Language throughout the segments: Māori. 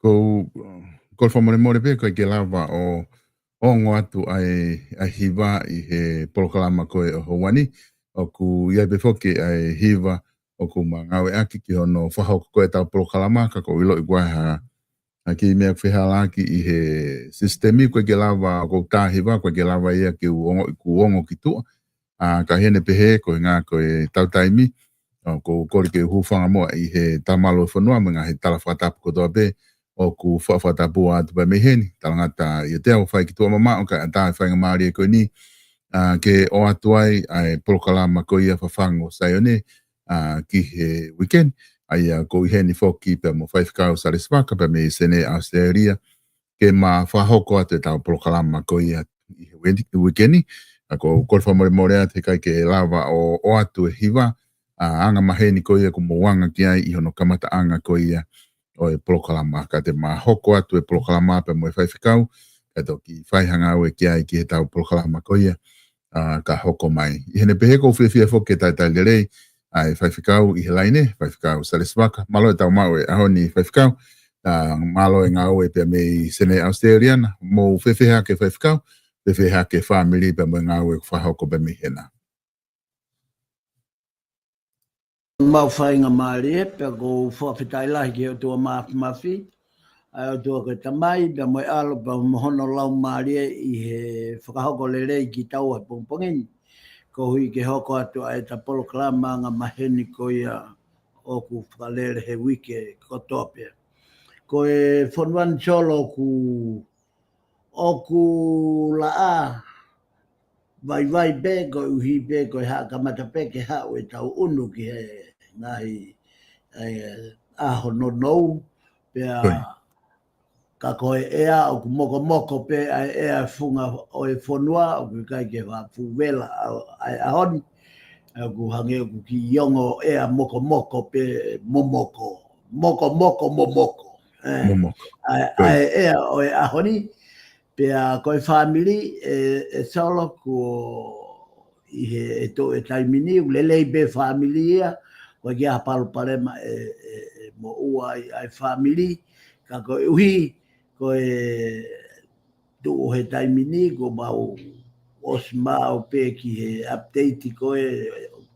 ko famole more pe ko ke lava o ngoatu ai hiva I he polokalama ko o Hawani o ku ia be foke ai hiva o ku mangawe aki ki ono whahau ko e tau polokalama ka ko ilo I guaha aki mea whihalaki I he sistemi ko ke lava ko tāhiva ko ke lava ia ki uongo ki tua ka hene pehe ko ngā ko e tau taimi ko kore ke hufanga moa I he tamalo whanua mga he tala whatapu ko toa pe o ku whawhatapu atu pa meheni talangata I te au whai ki tua mama o ka atai whainga maari e koe ni ke o atu ai polokalama ko ia whawhango saione ki he weekend ai ko I heni whoki pe mo whaifkau sareswaka pe me sene Australia ke ma whahoko atu e tau polokalama ko ia I he weekend ko kore whamore more ate kai ke lava o atu e hiva anga maheni ko ia ko moanga ki ai I hono kamata anga ko ia o e polokalama ka te mahoko atu e polokalama pe mo e whaiwhikau ka toki whaihanga au e ki ai ki he tau polokalama ko ia ka hoko mai. I hene pehe ko whiawhia whoke tai lerei ai whaiwhikau I he laine, whaiwhikau sareswaka, malo e tau mau e ahoni whaiwhikau, malo e ngā ue pe mei sene Australiana, mo whiawhia ke whaiwhikau, whiawhia ke whamiri pe mo ngā ue whahoko pe mei hena. Mau whainga maari e, pe ko whawhitai lahi ki o tua mafi, ai o tua ke tamai, pe mo e alo pe mohono lau maari e I he whakahoko lerei ki tau e pongpongeni, ko hui ke hoko atu ai ta polokalama ngā maheni ko ia o ku whakalere he wike kotoa pe. Ko e whanuan solo o ku laa, vai be ko uhi be ko ha kamata pe ke ha o tau unu ki he ngahi aho no pe ka ko ea o ku moko pe ea funga o e fonua o ku kai ke va fuvela ai ahon ku hange ku ki yongo ea moko pe momoko ai ea o e ahoni pe ko family e solo ko I he to e taimini lelei be family ia ko ke apalo parema mo ua ai family ka ko uhi ko e do he taimini ko mau osma o pe ki he update ko e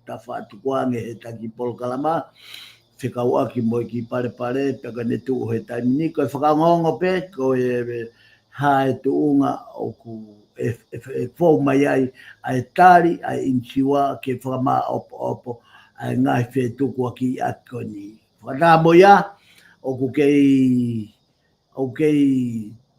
tafatu kwange he taki polokalama whikau aki mo ki pare pe ka ne tu he taimini ko whakangongo pe ko e hae tuunga o ku e fō mai ai tari ai inchiwa ke whakama opo ai ngai whetuku aki atkoni. Whakata moia o ku kei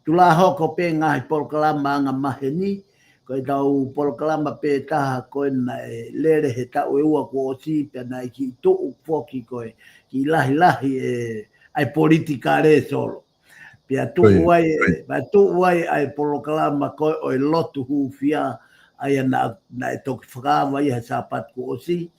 tula hoko pe ngai polokalama anga maheni ko e tau polokalama pe taha koe na e lere he tau e ua ko o si pe na ki tuu foki koe ki lahi ai politika re solo. Pia tu wai ai polokalama ko o lotu hufia ai na e toki whakawa I he sapat ko osi.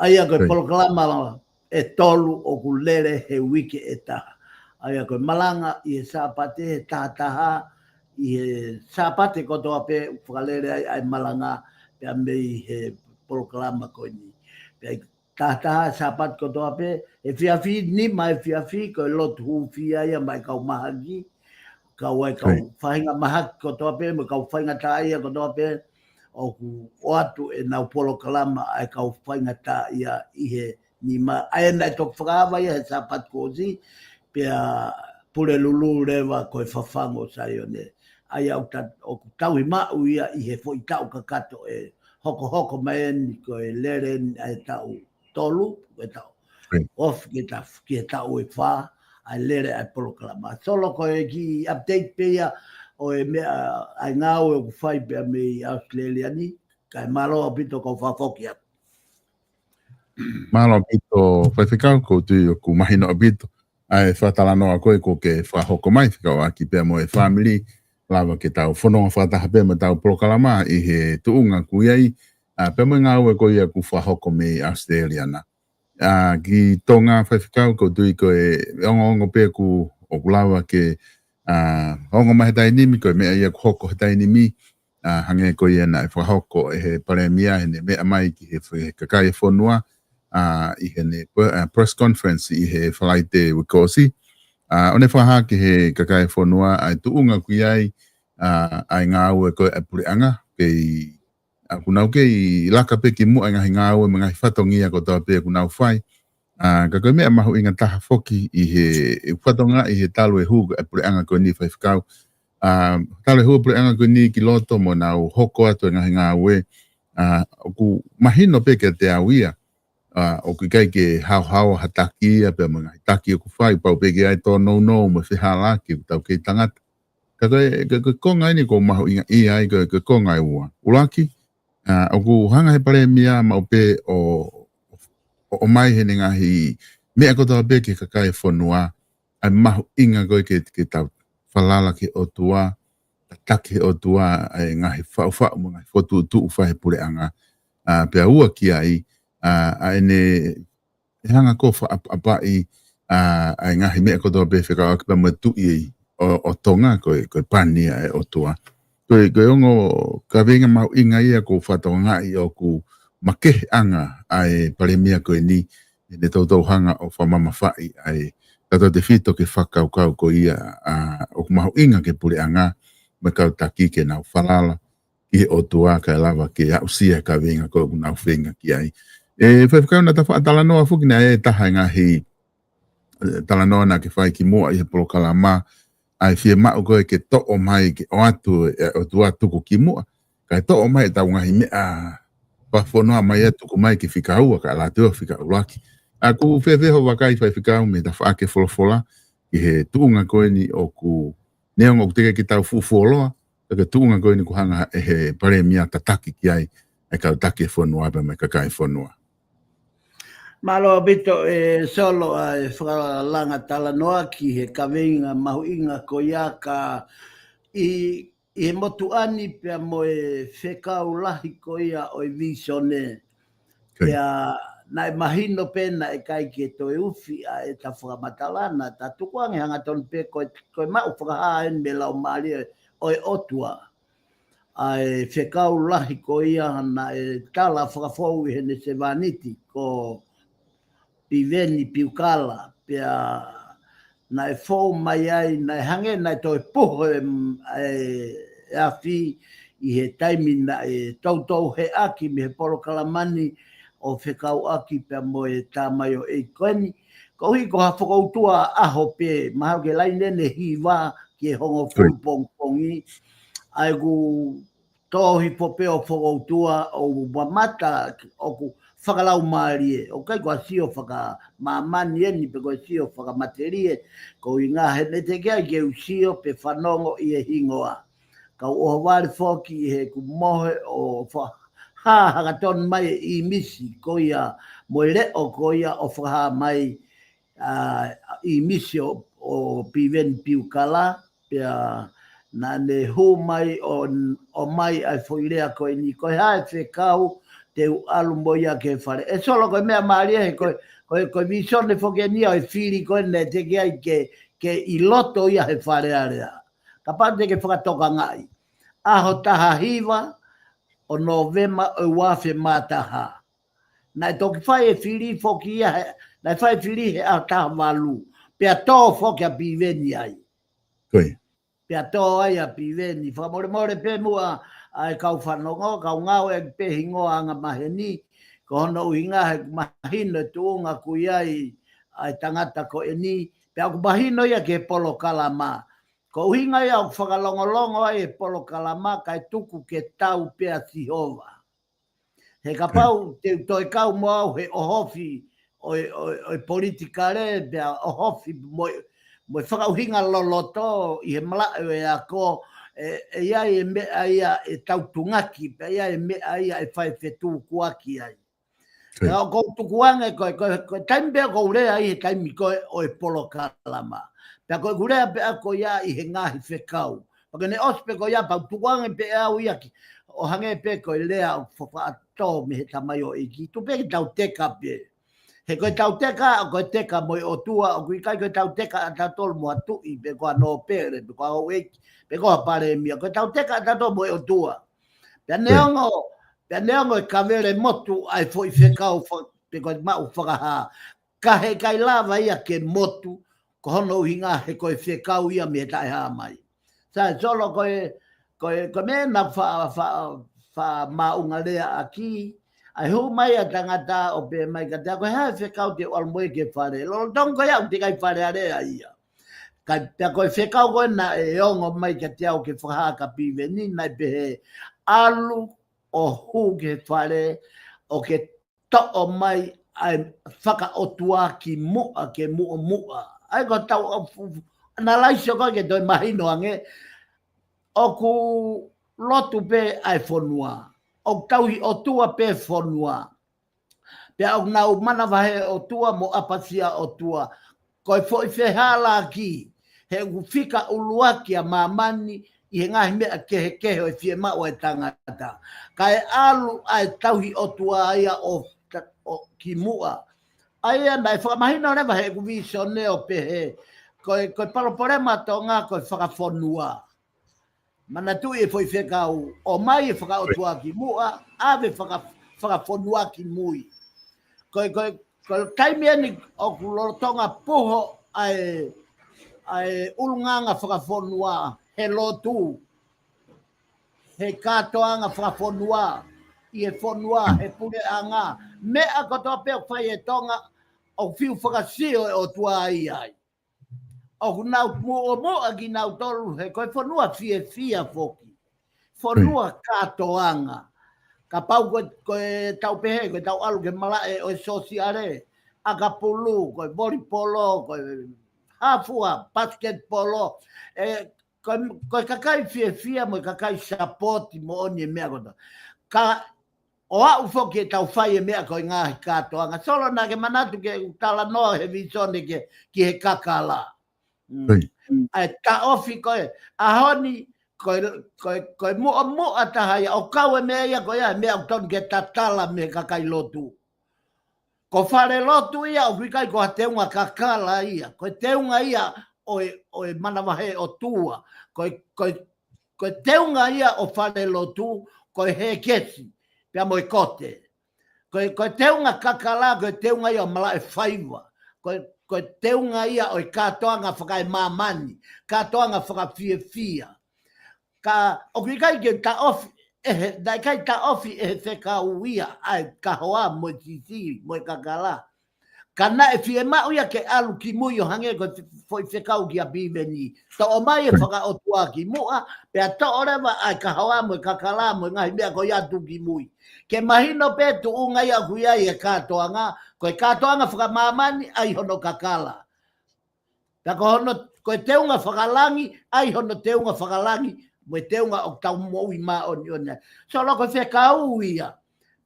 Ai a koe polokalama e tolu o ku lere he wiki e taha. Ai a koe malanga I he sapate he taha I he sapate kotoa pe whakalere ai malanga pia mei he polokalama ko ni. Pia taha sapat kotoa pe e whiawhi ni mai whiawhi ko lotu hufia ia mai kau mahagi. Kau ai kau whainga mahaki kotoa pe me kau whainga taia kotoa pe o atu e nau polokalama ai kau whainga taia I he ni ma ai na tok whakawa ia he sapat kozi pia pure lulu rewa koe whawhango saione. Ai au o ku taui mau ia I he fo I tau kakato e hoko maeni koe lere ai tau tolu e tau. Of ki tau e wha ai lere ai polokalama. Solo koe ki update pe ia o e mea ai ngau e ku whai pe me Australia ni kai malo apito ko whafoki atu. Malo apito whaiwhikau ko tui o ku mahino apito ai whatalanoa koe ko ke whahoko mai whikau aki pe mo e family lava ke tau whanonga whataha pe ma tau polokalama I he tuunga ku iai pe mo ngau e ko ia ku whahoko me Australia na. Ki tonga whaiwhikau ko tui ko e ongo pe ku o kulawa ke ongo mahe tainimi ko e mea ia ku hoko he tainimi hange ko ia na e whahoko e he paremia he ne mea mai ki he kakai e whanua I he ne press conference I he whalaite wikosi One whaha ke he kakai whanua ai tuunga kui ai ai ngā ue koe e pureanga kei kunau kei laka pe ki mua ngahi ngā ue mga hi whatongia ko tawa pe kunau whai. Ka koe mea mahu inga taha foki i he whatonga i he talo e huga e pureanga koe ni whaiwhikau. Talo e huga pureanga koe ni ki loto mo nau hoko atu e ngahi ngā ue. Ku mahino pe ke te awia. O ku kai ke hau hataki a pe mga taki o ku whai pau pe ke ai tō no mo whiha laki tau kei tangata. Ka koe konga ini ko mahu inga i ai koe konga i ua. Ulaki, o ku hanga he pare mia mau pe o mai he ngahi mea ko tau pe ke kakai whanua ai mahu inga koe ke tau whalala ke o tua taki o tua ai ngahi whau mo ngahi whotu tu whahe pureanga pe a ua ki ai ene hanga ko apai ai ngahi mea ko tau pe whekau akipa mo tu i o tonga koe pania e o tua. Koe ongo ka venga mau inga ia ko whatonga i o ku makehe anga ai paremia koe ni ne tau hanga o whamama whai ai tato te whito ke whakaukau ko ia o ku mau inga ke pureanga me kau taki ke nau whalala ki o tua ka lava ke ausia ka venga ko nau whenga ki ai. Whakau na ta whaatalanoa fuki na taha ngahi talanoa na ke whai ki mua i he polokalama ai fie mau koe ke to'o mai ke o atu o tua tuku ki mua. Kai to'o mai tau ngahi mea whawhonoa mai atu ku mai ki whikaua ka la tua whikau laki. Ku whewheho wakai whai whikau me ta whaake wholofola ki he tuunga koe ni o ku neonga ku teke ki tau fufuoloa ke tuunga koe ni ku hanga e he pare mia tataki ki ai e kau taki e whanua pa me kakai whanua. Malo bito solo e whakalanga talanoa ki he kawenga mahu inga ko ia ka i he motu ani pia mo e whekau lahi ko ia o i visione. Pia nai mahino pena e kai ki e toi uwhi a e ta whakamatalana ta tukuange hanga ton pe koe mau whakahaen me lau maari o e otua. Ai whekau lahi ko ia na e tala whakafou i hene se vaniti ko piveni piukala pia na e fou mai ai na e hange na e toi poho e afi i he taimi na e tautou he aki me he poro kalamani o whekau aki pia mo e tamai o e koeni. Ko hi ko ha whakautua aho pe mahau ke lainene hiwa ki e hongo fulpongpongi ai ku tohi pope o whakautua o mamata o ku whakalau maari o kai kua sio whaka mamani eni pe kua sio whaka materie ko i ngā he ne te kia ke usio pe whanongo i e hingoa. Kau o wāre whoki i he ku mohe o haka ton mai i misi ko ia moere o ko ia o whakaha mai i misi o piven piukala pia na ne hu mai o mai ai whoirea ko i ni ko hae whekau te alu moia ke whare. E solo koe mea maaria he koe visione whoke nia o e whiri koe ne te kia ke i loto ia he whare area. Ka pante ke whakatoka ngai. Aho taha hiva o novema o wafe mataha. Nai toki whai e whiri whoki ia he, nai whai whiri he a taha walu. Pea tō whoke a piveni ai. Koe. Pea tō ai a piveni. Whamore pe mua ai kau whanongo, kau ngau e pe hingoa anga maheni, ko hono uhinga he mahino tuunga kui ai tangata ko e ni, pe aku mahino ia ke polo kalama. Ko uhinga ia o whakalongolongo ai e polo kalama kai tuku ke tau pea Sihova. He ka pau te toi kau mo au he ohofi o politikare, pea ohofi mo whakauhinga loloto i he malao e ako, e ia e mea ia e tautungaki, pe ia e mea ia e whai whetu kuaki ai. Ka o tukuange koe taimi pea ko urea i he taimi koe o e polo kalama. Pea koe urea pea ko ia i he ngahi whekau. Pake ne ospe ko ia pau tukuange pea au ia ki, o hange pe ko i lea o whakaato me he tamai o iki. Tu pe ki tau teka pe. He koe tau teka, koe teka moi o tua, o kui kai koe tau teka a tatol mua tui, pe koa no pere, pe koa ho eki. Pe koa pare mia, koe tau teka tato mo e o tua. Pea neongo e kavere motu ai foi whekau pe koe mau whakaha. Ka he kai lava ia ke motu, ko hono hinga he koe whekau ia me tae haa mai. Sa solo koe me na wha maunga lea aki, ai hu mai a tangata o pe mai ka tea koe hae whekau te almoe ke whare. Lolo tong koe au te kai whare area ia. Kai pia koe whekau koe na e ongo mai ka tea o ke whahaka piwe ni nai pehe alu o hu ke whare o ke to'o mai ai whaka otua ki mua ke mua. Ai ko tau na laisio koe ke toi mahino ange o ku lotu pe ai whonua. O tauhi o tua pe whonua. Pe au nau mana wahe o tua mo apasia o tua. Koe fo i whehala ki. He ufika uluaki a mamani i he ngahi mea kehe o i whie mao e tangata. Kai alu ai tauhi o tua ia o ki mua. Aia nai whakamahina rewa he kuvisio neo pehe. Koe paloporema tonga koe whakawhonua. Mana tu e foi whekau, o mai e whakaotua ki mua, ave whakawhonua ki mui. Koe taimia ni o kulorotonga poho ai ulunganga whakawhonua, he lotu, he katoanga whakawhonua, i e whonua, he pure anga, mea kotoa peo whai e tonga, o whiu whakasio e o tua ai. O nau mo aki nau tolu he koe whanua fia foki. Whanua katoanga. Ka pau koe tau pehe, koe tau alu ke malae o sosiare. A ka pulu, koe volleyball, koe hafua, basketball. Koe kakai fia mo kakai sapoti mo oni e mea kota. Ka o au foki e tau whai e mea koe ngahi katoanga. Solo na ke manatu ke tala noa he visone ki he kakala. Ai ta ofi koe ahoni koe mua taha ia o kau e mea ia koe ia mea o tonu ke tatala me kakai lotu. Ko whare lotu ia o wikai ko ha teunga kakala ia. Koe teunga ia o manawahe o tua. Koe teunga ia o whare lotu koe he kesi pia mo i kote. Koe teunga kakala koe teunga ia o mala e whaiva. Koe teunga ia o i katoanga whakai mamani, katoanga whakawhia. O kai ke ta ofi, dai kai ta ofi e wheka uia, ai ka hoa mo titi, mo kakala. Ka na e whie mau ia ke alu ki mui o hange ko foi whekau ki a biveni. To o mai e whaka o tua ki mua, pea to o rewa ai ka hoa mo kakala mo ngahi mea ko iatu ki mui. Ke mahino pe tu unga ia kuia i e katoanga, koe katoanga whakamamani, ai hono kakala. Ta ko hono, koe teunga whakalangi, ai hono teunga whakalangi, moe teunga o tau moui ma o ni ona. So lo koe whekau ia.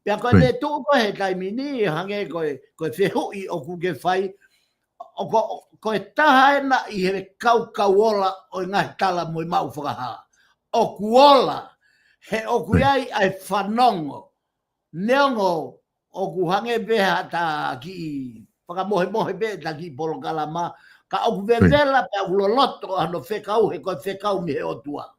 Pea koe ne tu koe he taimini, hange koe whehui o kuke whai, koe taha ena i he kau ola o ngahi tala moe mau whakaha. O kuola, he o kuiai ai whanongo, neongo, o ku hange beha ta ki whakamohe be ta ki polokalama ka o ku vevela pe o loloto ano whekau he koe whekau mi he o tua.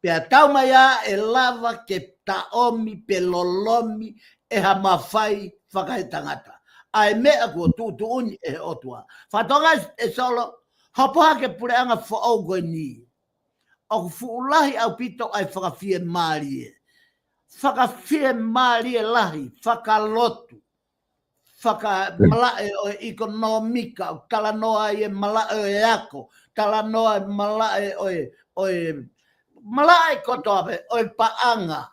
Pea tau mai a e lava ke taomi pe lolomi e ha mawhai whakai tangata. Ai mea kua tutu uni e he o tua. Whatonga e solo hapoha ke pureanga whaogo ni. O ku fuulahi au pito ai whakawhie maari e. Whakawhie maari e lahi, whakalotu, whakamalae o ekonomika, tala noa e malae o e ako, tala noa e malae o malae kotoape, o e paanga.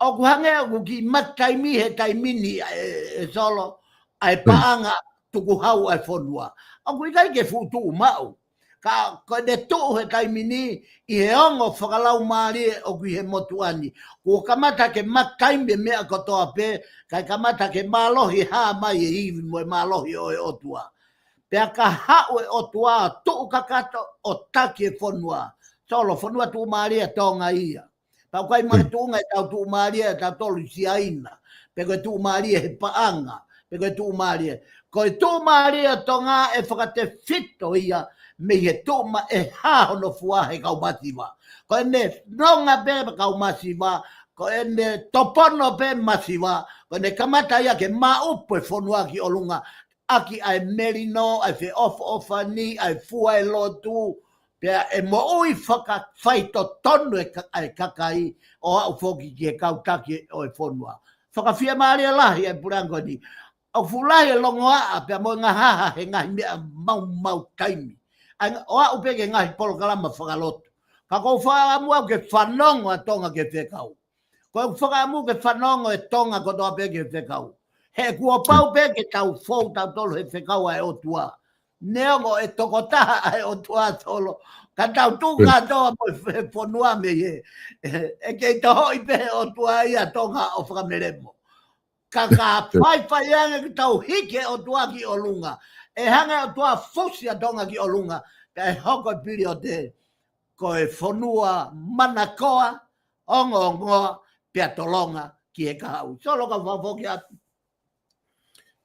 O kuhange o ki mataimi he taimini e solo, ai paanga tuku hau ai whonua. O kuikai ke futu mau. Ka koe de tō he taimini i he ongo whakalau maari o kui he motuani. Ko kamata ke makaimbe mea kotoa pe, kai kamata ke malohi haa mai e iwi mo e malohi o e otua. Pea ka hau e otua tō kakato o taki e whonua. Solo whonua tū maari e tonga ia. Pau kai mai tūnga e tau tū maari e tau tolu si aina. Pe koe tū maari e he paanga. Pe koe tū maari e. Koe tū maari e tonga e whakate fito ia. Me he tōma e hāhono fua he kau masiwa. Ko ene nonga pe kau masiwa, ko ene topono pe masiwa, ko ene kamata ia ke maupo e whonua ki olunga, aki ai merino, ai fe ofa ni, ai fua e lotu, pea e mo ui whaka whaito tonu e kakai o au foki ki e kautaki o e whonua. Whakawhia maari a lahi e purango ni. Au fulahi e longo a pea mo ngā haha he ngahi mea mau taimi. O au peke ngahi polo kalama whakalotu. Ka kou whaamu au ke whanongo a tonga ke whekau. Ko whaamu ke whanongo e tonga ko toa peke whekau. He kua pau peke tau fau tau tolo he whekau ai o tua. Neongo e tokotaha ai o tua tolo. Ka tau tūka toa mo e whanua me he. E kei toho i pehe o tua ia tonga o whakameremo. Ka whai anga ki tau hike o tua ki o lunga. E hanga o tua fusi a tonga ki o lunga. Ka e hoko piri o te ko e whanua manakoa ongoa pia tolonga ki e kahau. Solo ka whafoki atu.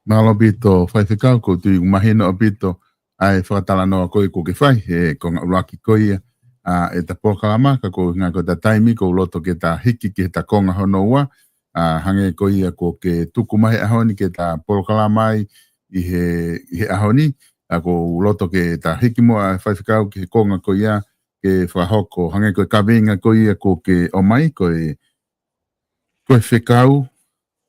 Malo bito, whai whikau ko tui mahina o bito ai whakatala noa koe ko ke whai e ko ngā uraki koe e ta pōkalama ka ko ngā ko ta taimi ko loto ke ta hiki ke ta konga honoua hange koe ko ke tuku mahi ahoni ke ta pōkalama i he ahoni ko loto ke ta hiki moa whai whikau ke konga koe ke whahoko hange koe kawenga koe ko ke o mai koe whikau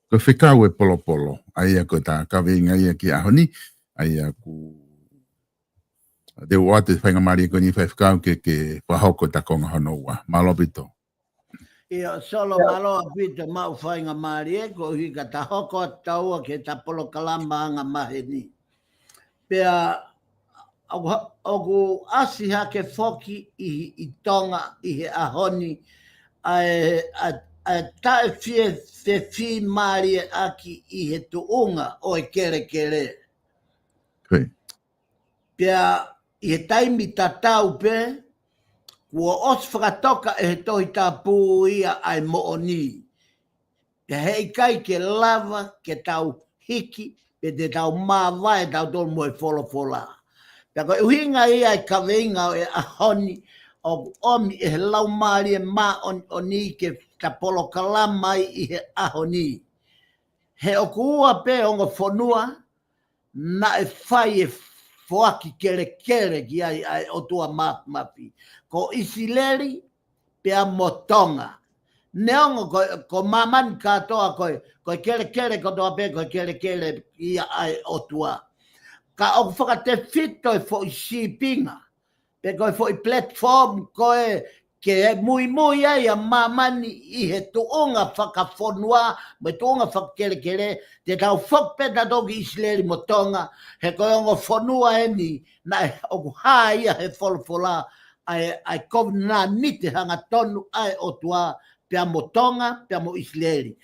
ko whikau e polo polo ai ko ta kawenga ia ki ahoni ai ku de wate whainga mari ko ni whikau ke whahoko ta konga honoua malobito ia solo malo pito mau whainga mari ko hika ta hoko taua ke ta polo kalama anga maheni pea ogu asi hake foki i tonga i he ahoni a tae fie mari aki i he tuunga o e kere kere. okay. Pea i he taimi tatau pe, kua os whakatoka e he tohi tāpū ia ai mooni. Pea hei kai ke lava ke tau hiki, pe te tau māwai tau tolu mo e wholofola. Pea ko uhinga ia e kaweinga o e ahoni, o omi e he lau maari e mā oni ke ta polo kalamai i he ahoni. He o kua pe o ngā whanua, na e whai e whoaki kere ki ai o tua mapi. Ko isileri pe a motonga. Neongo ko mamani katoa ko kere ko toa pe ko kere ia ai o tua. Ka o whakate fito e fo i shipinga. Pe ko e fo i platform ko e ke mui ai a mamani i he tuunga whakawhonua, me tuunga whakakere, te tau whakpeta toki isileri motonga, he koe ongo whonua eni, na e oku haa ia he wholwhola, ai kovi nā nite hanga tonu ai o tua, pia motonga, pia mo isileri.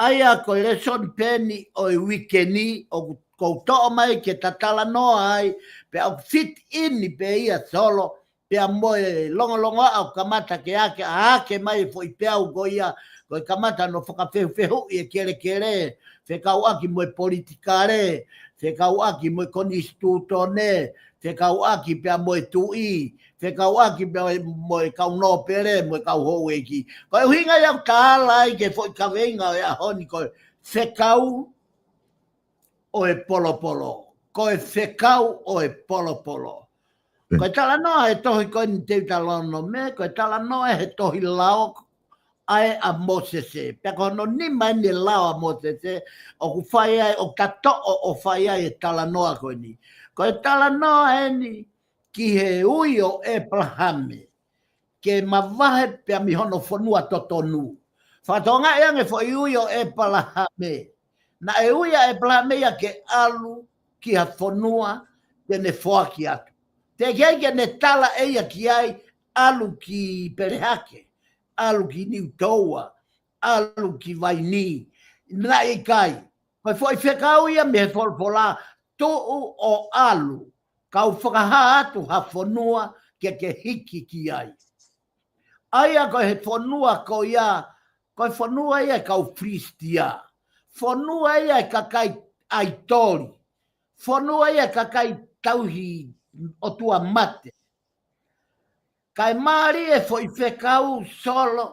Ai a koe lesson peni o i wikeni, oku kou toa mai ke tatala noa ai, pia oku fit ini pe ia solo, pea moe longo au kamata ke ake mai fo i pea u goia ko kamata no whakawhehu i e kere whekau aki moe politikare whekau aki moe konistutone whekau aki pea moe tui whekau aki pea moe kau no pere moe kau hou eki ko e hinga iau tāla i ke fo i kawenga e ahoni ko whekau o e polo ko e whekau o e polo Ko tala noa e tohi koe ni te talono me, ko tala noa e tohi lao ai a Mosese. Pea ko no ni mai ni lao a Mosese, o ku whai ai, o kato o whai ai e tala noa koe ni. Ko tala noa e ni ki he ui o Abrahame, ke mawahe pea mihono whanua totonu. Whatonga e ange fo i ui o Abrahame, na e ui a Abrahame ia ke alu ki ha whanua tene whoaki atu. Te keke ne tala eia ki ai alu ki Perehake, alu ki Niutoa, alu ki Vaini, na e kai. Koe foi whekau ia me wholpola tuu o alu, kau whakaha atu ha whanua ke hiki ki ai. Aia koe he whanua ko ia, koe whanua ia kau fristia, whanua ia kakai aitori, whanua ia kakai tauhi o tua mate. Kai maari e fo i whekau solo,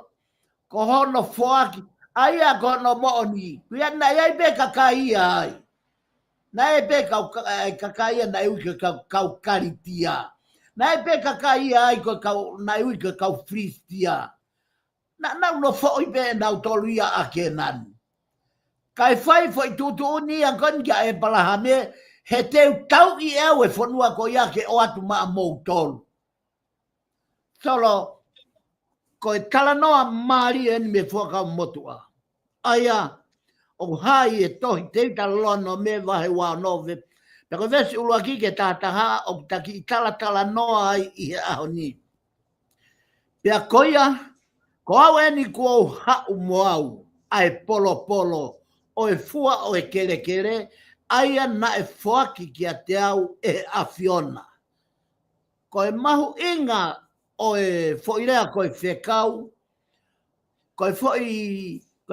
ko hono whoaki, aia kono mooni, kuia na iai beka kai ai. Na e pe kakaia na iu ke kau karitia. Na e pe kakaia ai ko kau na iu ke kau fristia. Na no fo i pe na toluia a kenan. Kai fai foi tutu ni a kon ya e palahame he te tau i e fonua ko ia ke o atu ma mo tolu. Solo ko e talanoa mari en me fuaka motua. Aia o hai e tohi te talono me vahe wā nove. Pero vesi ulua ki ke tātaha o taki tala noa ai i he aho ni. Pea koia, ko au eni kua hau moau ai polo o e fua o e kere aia na e fuaki ki a te au e afiona. Ko e mahu inga o e foirea ko e whekau, ko e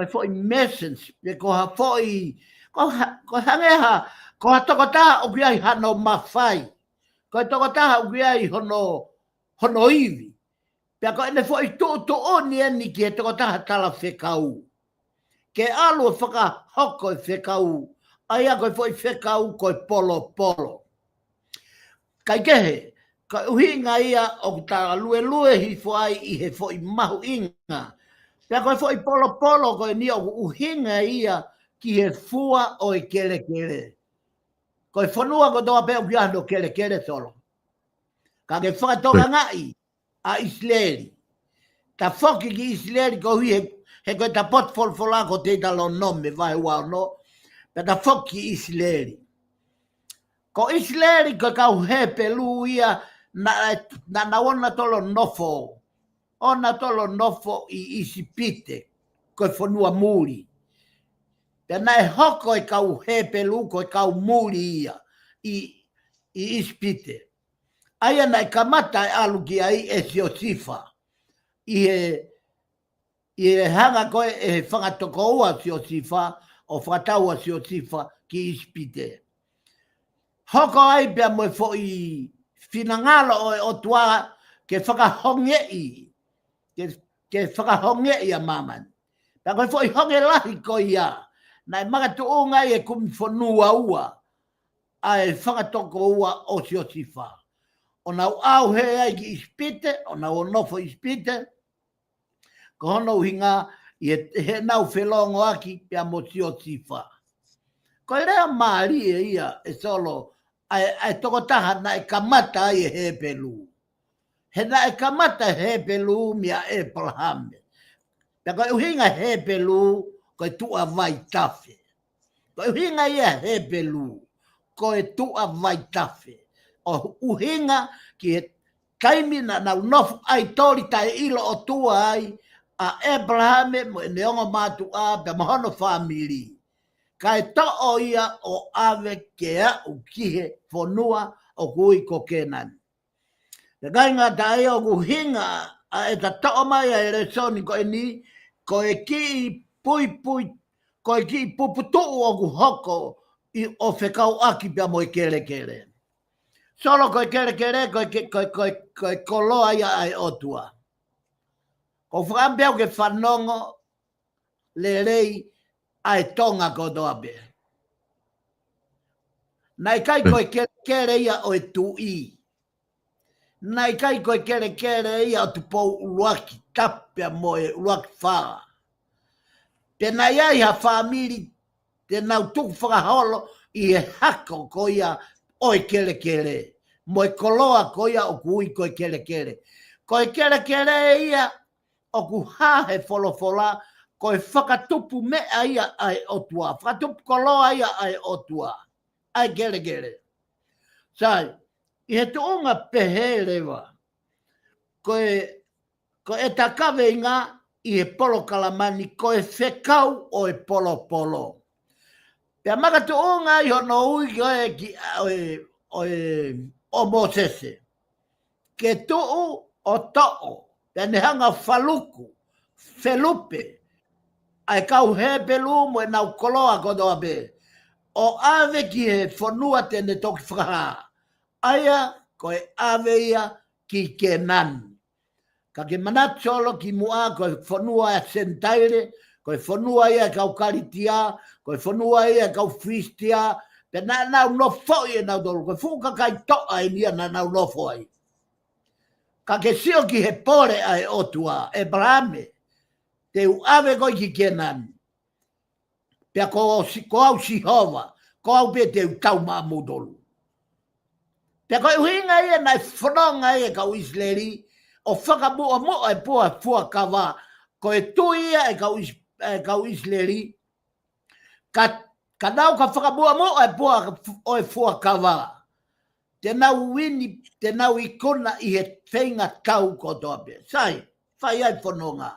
foi message, pe ko ha foi, ko hangeha, ko ha tokotaha o kia i hano mawhai, ko e tokotaha o kia i hono iwi, pe ko ene foi tu oni eni ki e tokotaha tala whekau. Ke alu e whaka hoko e whekau, aia ko e foi whekau ko e polo. Kai kehe, ka uhinga ia o ta lue hi foi i he foi mahu inga. Pea koe foi polo koe ni o uhinga ia ki he fua o e kere. Koe whanua ko toa peo ki ando kere solo. Ka ke whakatonga ngai a Isleri. Ta whoki ki Isleri ko hui he koe ta pot folfola ko te talo nome vai wao no. Pea ta whoki Isleri. Ko Isleri ko kau he pelu ia na ona tolo nofo. Ona tolo nofo i isipite, koe whanua muri. Pena e hoko e kau he pelu, koe kau muri ia, i isipite. Aia na e kamata e alu ki ai e siosifa. I e hanga koe e whangatoko ua siosifa, o whakataua siosifa ki isipite. Hoko ai pia moe fo i finangalo o tua ke whakahongei. Ke whakahonge ia maman. Ta koe foi honge lahi ko ia. Nai magatu o ngai e kumi whanua ua. Ai whakatoko ua o siosifa. O nau au he ai ki ispite, o nau o nofo ispite. Ko hono uhinga i he nau whelongo aki pia mo siosifa. Ko rea maari e ia e solo ai tokotaha na e kamata ai e he pelu. He na e kamata he pelu mia e palhame. Pea koe uhinga he pelu koe tua vai tafe. Koe uhinga ia he pelu koe tua vai tafe. O uhinga ki he taimi na nau nofu ai tori tai ilo o tua ai a Abrahame mo e neongo matu a pe mahono family. Kai to'o ia o ave ke a ukihe fonua o kui ko kenan. Te gainga tae o kuhinga a e ta to'o mai a ere soni ko e ni, ko e ki pui, ko e ki puputu o ku hoko i o whekau aki pia mo e kere. Solo ko e kere, ko e koloa ia ai otua. Ko whakampeo ke whanongo le rei ai tonga ko doabe. Nai kai ko e kere ia o e tui. Nai kai koe kere ia tu pou uruaki tapia mo e uruaki whaa. Tena ia ha whamiri, tena utuku whakaholo i e hako ko ia o e kere. Mo e koloa ko ia o kui koe kere. Koe kere ia o ku hahe folofola, koe whakatupu mea ia ai otua. Whakatupu koloa ia ai otua. Ai kere. Sai, i he tuunga pehe rewa, ko e takawe inga i he polo kalamani, ko e whekau o e polo. Pea maka tuunga i hono ui o Mosese. Ke tuu o to'o, pea nehanga faluku, felupe, ai kau he pelu mo e nau koloa kodoa be. O ave ki he whanua tene toki whakaha. Aia koe ave ia ki kenan. Ka ke manatsolo ki mua koe whanua e sentaire, koe whanua ia kau karitia, koe whanua ia kau fristia, Pe na no foi na dolo ko fu ka kai to ai ni na no foi. Ka ke sio ki he pore ai otua e brame. Te u ave ko ki kenan. Pe ko au si hova. Ko au pe te u tau ma modolo. Pe ko hinga ia na fronga ia ka Isleri o whakamoa mo e poa fua kawa ko e tuia e ka Isleri ka nau ka whakamoa mo e poa o e fua kawa. Te nau wini, te nau ikona i he whenga tau ko toa pe. Sai, whai ai whanonga.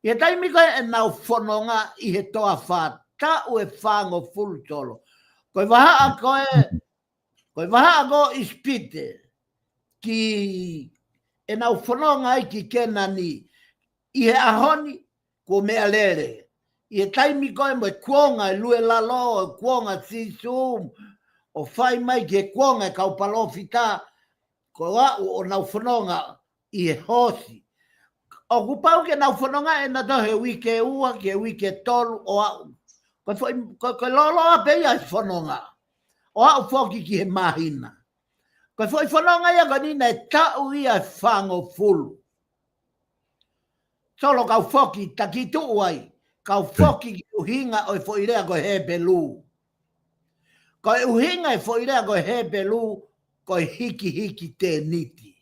I he taimi koe e nau whanonga i he toa wha tau e whango fulu tolo. Koe waha a koe ispite ki e nau whanonga ai ki kena ni i he ahoni ko mea lere. I he taimi koe mo e kuonga e lue lalo, e kuonga sisum, o whai mai ki e kuonga e kaupalofita, ko o nau whanonga i he hosi. O kupau ke nau whanonga e na tohe wike ua, ke wike tolu, o au. Ko lolo a peia i whanonga. O au whoki ki he mahina. Ko foi whanonga ia ko nina e tau ia e whango fulu. Solo kau whoki takitu uai, kau whoki ki uhinga o e whoirea ko he pelu. Ko e uhinga e whoirea ko he pelu, ko e hiki te niti.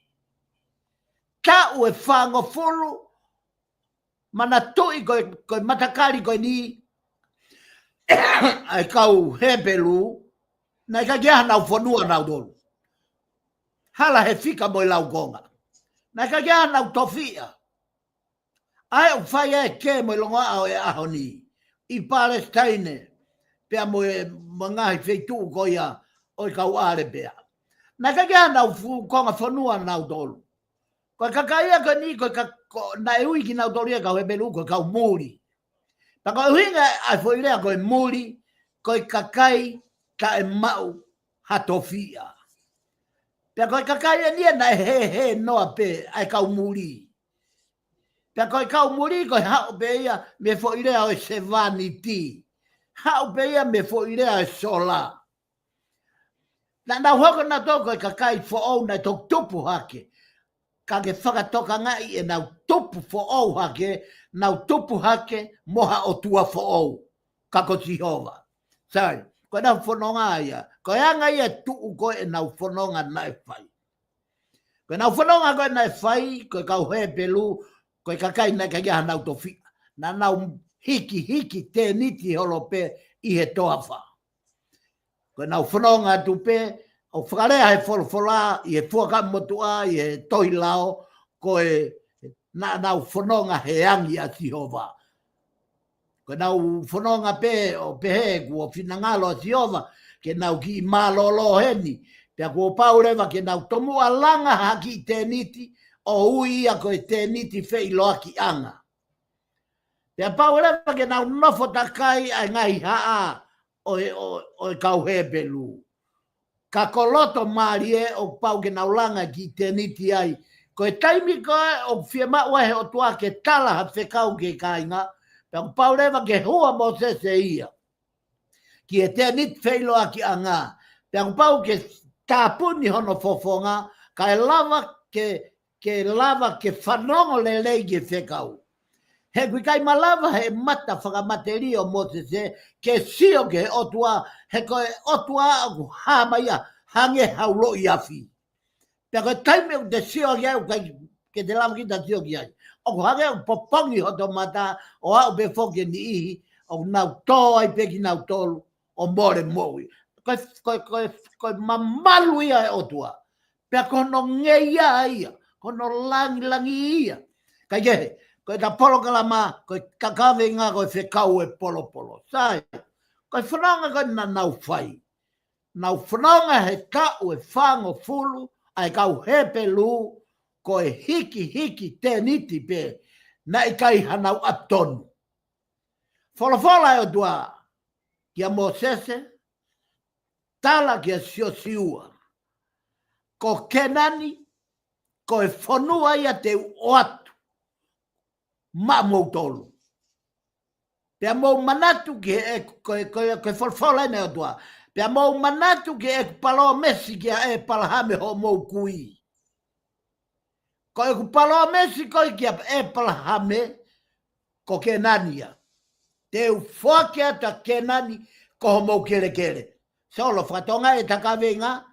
Tau e whango fulu, mana tui ko matakari ko ni, ai kau he pelu, na ka kia nau whanua nau dolu. Hala he fika mo i lau konga. Na ka kia nau tofia. Ai o whai e ke mo i longa au e aho ni. I Palestine, pia mo e mangahi feitu ko ia o i kau are pia. Na ka kia nau konga whanua nau dolu. Ko kakaia ko ni, na e ui ki nau dolu e kau he pelu ko kau muri. Pa ko hinga ai whoirea ko e muri, ko i kakai ka e mau hatofia. Pea koe kakai nia na he noa pe ai kau muri. Pea koe kau muri koe hao pe ia me whoirea o e sevaniti. Hao pe ia me whoirea o e sola. Na nau hoko na tō koe kakai whoou na tō tupu hake. Ka ke whakatoka ngai e nau tupu whoou hake, nau tupu hake moha o tua whoou. Ka ko Jehova. Sorry. Koe nau whanonga ia. Koe anga ia tuu koe e nau whanonga na e whai. Koe nau whanonga koe na e whai, koe kau he pelu, koe kakai na kai aha nau tofi. Na nau hiki te niti holo pe i he toa wha. Koe nau whanonga tu pe, o whakarea he wholawhola, i he fuaka motua, i he tohi lao, koe nau whanonga he angi a Jehova. Koe nau whanonga pe o pehe kua whinangalo a Jehova, ke nau ki malolo heni, pia kua paurewa ke nau tomu a langa haki te niti, o ui ia koe te niti whei loa ki anga. Pia paurewa ke nau nofo takai ai ngai haa o e kau he pelu. Ka koloto marie o pau ke nau langa ki te niti ai, koe taimi koe o whia mauahe o tua ke tala ha whekau ke kainga, pia paurewa ke hua mo se ia. Ki e te nit wheiloa ki anga. Pea pau ke tāpuni hono fofonga, ka e lava ke whanongo le lei ke whekau. He kui kai malava he mata whakamate o mo se, ke sio ke otua, he koe otua aku hama ia, hange haulo i afi. Pea koe taime u te sio ki au, ke te lava ki ta sio ki ai. Oku hange au popongi hoto mata, o au be foke ni ihi, o nau tō ai peki nau tolu, o more moui. Koe mamalu ia e otua. Pea kono ngeia ia, kono langi ia. Kai kehe, koe ta polo kalama, koe kakawe ngā koe whekau e polo. Sai, koe whanonga koe na nau whai. Nau whanonga he tau e whango fulu, ai kau he pelu, koe hiki te niti pe, na i kai hanau aptonu. Fola e otua, kia Mosese, tala kia siosiua. Ko kenani, ko e whanua ia te oatu. Ma mou tolu. Pea mou manatu ki koe folfola ne otua. Pea mau manatu ke e palo mesi ke e palahame ho mau kui. Ko e palo mesi ko ke e palahame ko ke nania. Te u whake ata ke nani ko ho mau kere kere. Solo whatonga e takawenga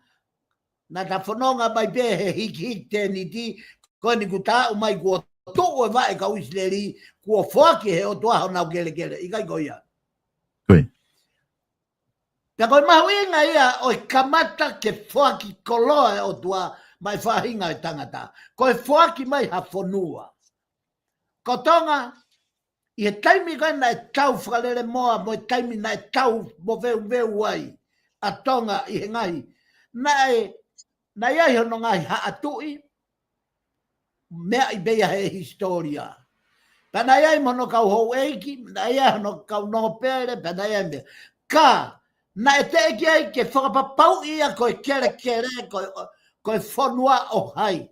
na ta whanonga mai pe he hiki tēni ti ko ni kuta umai kua tō e vai ka uisleri kua whake he o tuaho nau kere kere. Ikai ko ia. Koe. Pea koe mahuinga ia o kamata ke whaki koloa o tua mai whahinga e tangata. Koe whaki mai ha whanua. Ko tonga, i he taimi koe na e tau whakalere moa, mo e taimi na e tau mo veu ai, a tonga i he ngahi. Na iai hono ngahi ha atui, mea i beia he historia. Pa na iai mono kau hou eiki, na iai hono kau no pere, pa na iai mea. Ka, na e te eki ai ke whakapapau ia koe kere koe whanua o hai.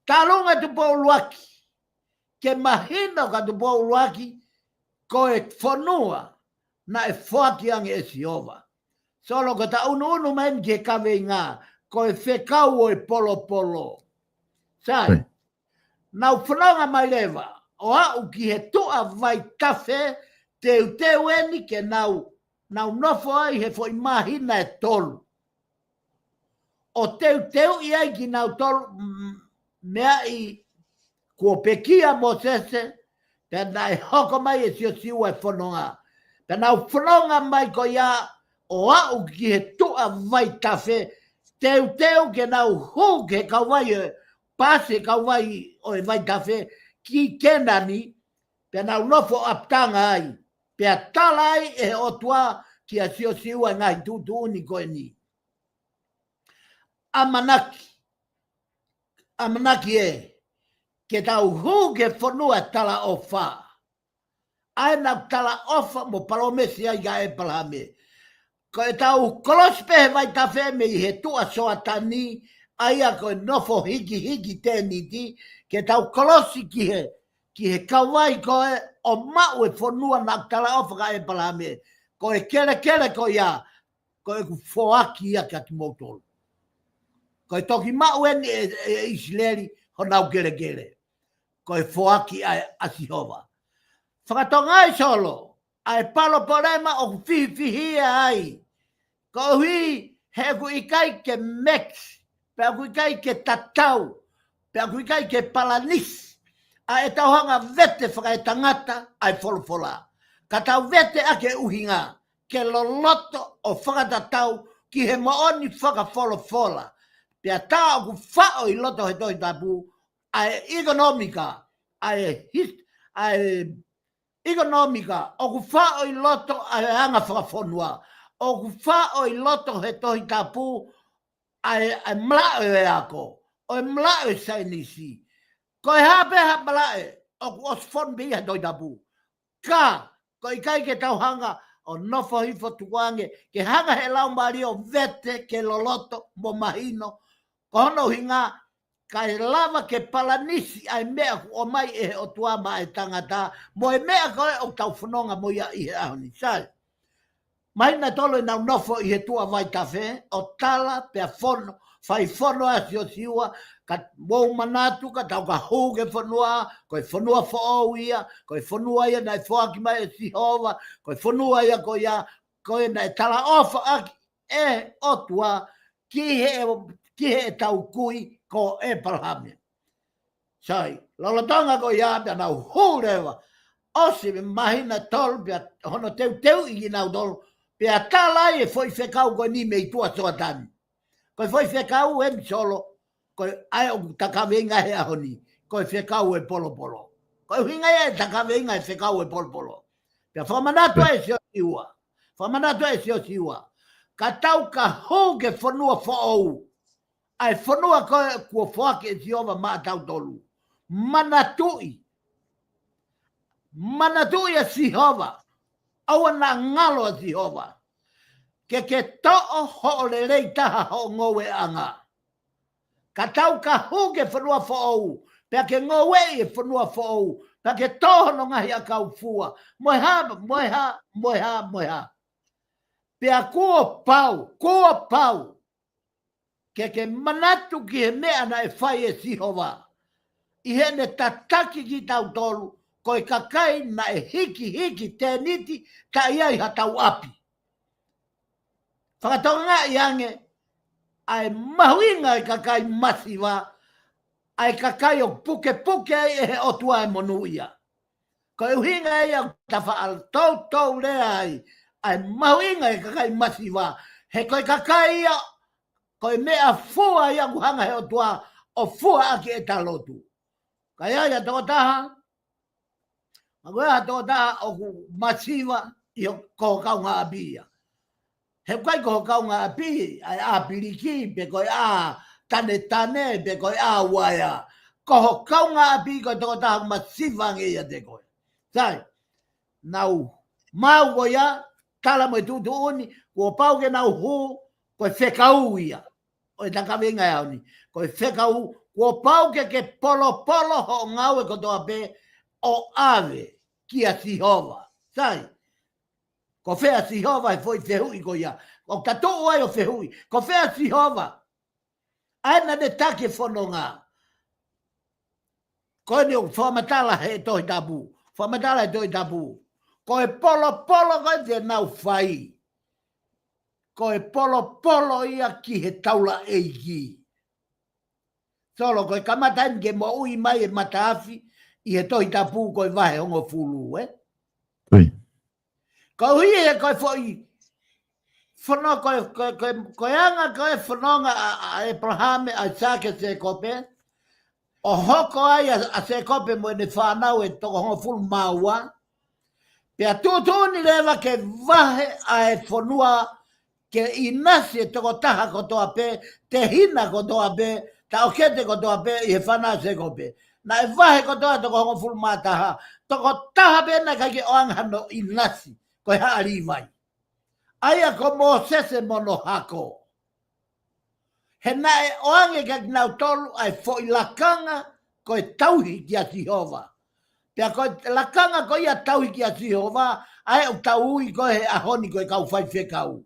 Talunga tu pō luaki, ke mahina ka tu pō luaki, koe whanua na e whaki ange e siova. Solo ko ta unu men ke kawe ngā, koe whekau o e polo polo. Sai, nau whananga mai lewa, o au ki he tua vai tafe, teu eni ke nau nofo ai he foi mahina e tolu. O teu i ai ki nau tolu mea i kua pekia mo sese, pe nai hoko mai e sio siua e whanonga. Pe nau whanonga mai ko ia o au ki he tua vai tafe, teu ke nau hu ke kawai e pase kawai o e vai tafe ki kenani, pe nau nofo aptanga ai. Pea talai e o tua ki a sio siua ngai tutu uni koe ni. Amanaki e, ke tau hu ke whanua tala o wha. Ai nau tala ofa mo palomesi ai ga e palame. Ko e tau kolospe vai ta me i he tua soa tani, ai a koe nofo hiki tēni ti, ke tau kolosi ki he kawai koe o mau e whanua nau tala ofa ga e palame. Ko e kere ko ia, ko e ku whoaki ia ka ki motolo. Ko e toki mau eni e isileri ho nau kere. Ko e whoaki a Asihova. Whakatonga ai solo, ai palo porema o whiwhihia ai. Ko hui he ku ikai ke mex, pe ku ikai ke tatau, pe ku ikai ke palanis. A e tauhanga vete whaka e tangata ai wholofola. Ka tau vete ake uhinga, ke loloto o whakatatau ki he maoni whakawholofola. Pea tā ku whao i loto he toi tapu, ai economica, ai economica, o ku whao i loto ai anga whakawhonua. O ku whao i loto he toi tapu, ai mlao e ako, o e mlao e sainisi. Ko e hape ha mlae, o ku osfon bia toi tapu. Ka, ko i kai ke tauhanga, o nofo hifo tuange, ke hanga he laumari o vete ke loloto mo mahino, ko hono hinga, kai lava ke palanisi ai mea ku o mai e o tuama e tangata, mo e mea koe o tau whanonga mo ia i he ahoni. Sai, mahina tolo i nau nofo i he tua vai kafe, o tala pea fono, fai fono a sio siua, ka mou manatu, ka tau ka houge whanua, koe whanua whaou ia, koe whanua ia nai whaaki mai e Sihova, koe whanua ia koe nai tala ofa aki e otua ki he tau kui ko e palhame. Sai, lolotonga ko ia pia nau hurewa, osi me mahina tolu pia hono teu i nau tolu, pia talai e foi whekau koe ni mei tua soa tani. Koe foi whekau e solo, koe ai o takawenga he ahoni, koe whekau e polo polo. Koe hinga e takawenga e whekau e polo polo. Pia whamanatua e sio siua. Whamanatua e sio siua. Ka tau ka hou ke whanua whaou. Ai whanua koe kua whaake e siova maa tau tolu. Manatui. Manatui a Sihova. Aua na ngalo a Sihova. Ke to'o ho le rei taha ho ngowe anga. Ka tau ka huke whanua whaou. Pea ke ngowe e whanua whaou. Pea ke toho no ngahi a kau fua. Moeha. Pea kua pau, ke manatu ki he mea na e whai e sihova. I hene tataki ki tau tolu, ko e kakai na e hiki te niti ka iai hatau api. Whakatonga i ange, ai mahuinga e kakai masiwa, ai kakai o puke e he otua e monuia. Ko e uhinga e au tawha al tau lea ai mahuinga e kakai masiwa, he koe kakai ia, koe mea fua ia kuhanga he otua o fua aki e talotu. Kai ia toko taha, magoea toko taha o ku masiwa i o koho kaunga abia. He kai koho kaunga api, ai a piriki, pe koe a tane, pe koe a waya. Koho kaunga api koe toko taha masiwa nge ia te koe. Sai, nau mau ko ia, tala mo tutu uni, kua pau ke nau hu, koe whekau ia. O e takawenga iau ni, koe whekau, kua pau ke polo ho ngau e kotoa pe, o ave kia sihova. Sai, ko whea sihova e foi whehui ko ia. O katoa ai o whehui, ko whea sihova. Aina de take whanonga. Koe ni o whamatala he tohi tabu. Whamatala he tohi tabu. Ko e polo koe te nau whai. Ko e polo ia ki he taula eiki. Solo koe kamata ke mo ui mai e mataafi i he tohi tapu koe vahe hongo fulu, Oi. Ko hui e koe foi whanau koe anga koe whanonga a Abraham a Isaac se kope. O hoko ai a se kope mo ne whanau e toko hongo fulu maua. Pea tūtūni lewa ke vahe a e whanua ke inasi e toko taha kotoa pe, te hina kotoa pe, ta okete kotoa pe i he whanau se kope. Na e vahe kotoa toko hongo fulu mātaha. Toko taha pe na kake oanghano inasi, koe haari vai. Aia ko mo sese mono hako. He na e oange kaki nau tolu ai fo i lakanga koe tauhi ki a Sihova. Pea koe lakanga koe ia tauhi ki a Sihova, ai au tauhi koe he ahoni koe kau whai whekau.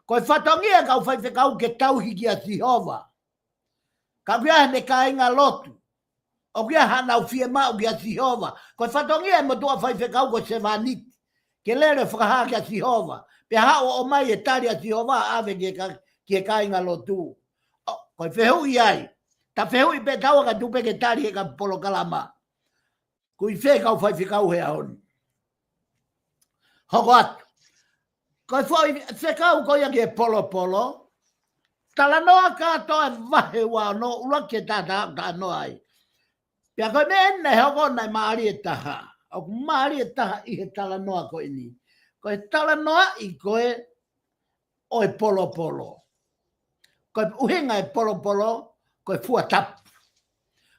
Koe whatongia kau whai whekau ke tauhi ki a Sihova. Ka kia ne ka inga lotu. O kia hanau fie mau ki a Sihova. Koe whatongia e motua whai whekau koe se vaniti. Ke lere whakaha ki a Sihova. Pea hao o mai e tari a Sihova ave ki e ka inga lotu. Koe whehui ai. Ta whehui pe taua ka tupe ke tari e ka polo kalama. Kui whe kau whai whikau he ahoni. Hoko atu. Koe whekau koe ki e polo. Tala noa katoa e vahe wā no ula ke tā noa ai. Pea koe me enne hoko nai maari e taha. O maari e taha i he tala noa koe ni. Koe tala noa i koe o e polo. Koe uhinga e polo, koe fua tapu.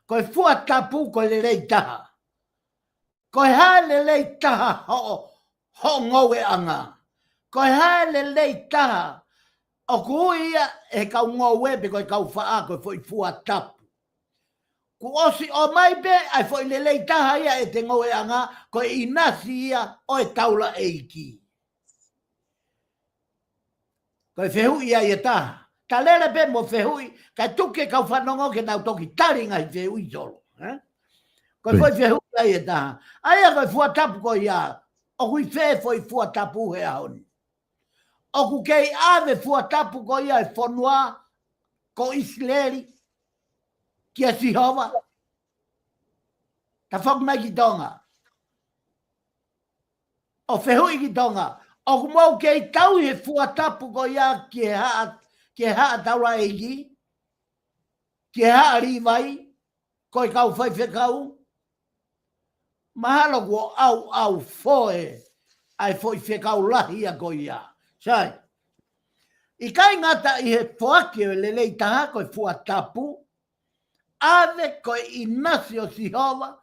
Koe fua tapu koe le rei taha. Koe hae le rei taha ho ngowe anga. Koe hae le rei taha o kuia e kau ngowe pe koe kau faa koe foi fua tapu. Ku osi o mai pe ai foi le rei taha ia e te ngowe anga koe inasi ia o e taula eiki. Koe whehui ia e taha. Ta lere pe mo whehui, kai tuke kau whanongo ke nau toki taringa i whehui solo. Koe foi whehui ia e taha. Aia koe fua tapu koe ia, o kui whe foi fua tapu he ahoni. O ku kei ave fua tapu koe ia e whanua ko Israeli ki a Sihova. Ta whakmai ki tonga. O whehui ki tonga. O ku mau kei tau he fua tapu koe ia ki haa taura eiki, ki haa rivai, koe kau whai whekau, mahalo kua au foe, ai foi whekau lahi a koe ia. Sai, i kai ngata i he poaki o lelei taha koe fua tapu, ave koe inasi o Sihova,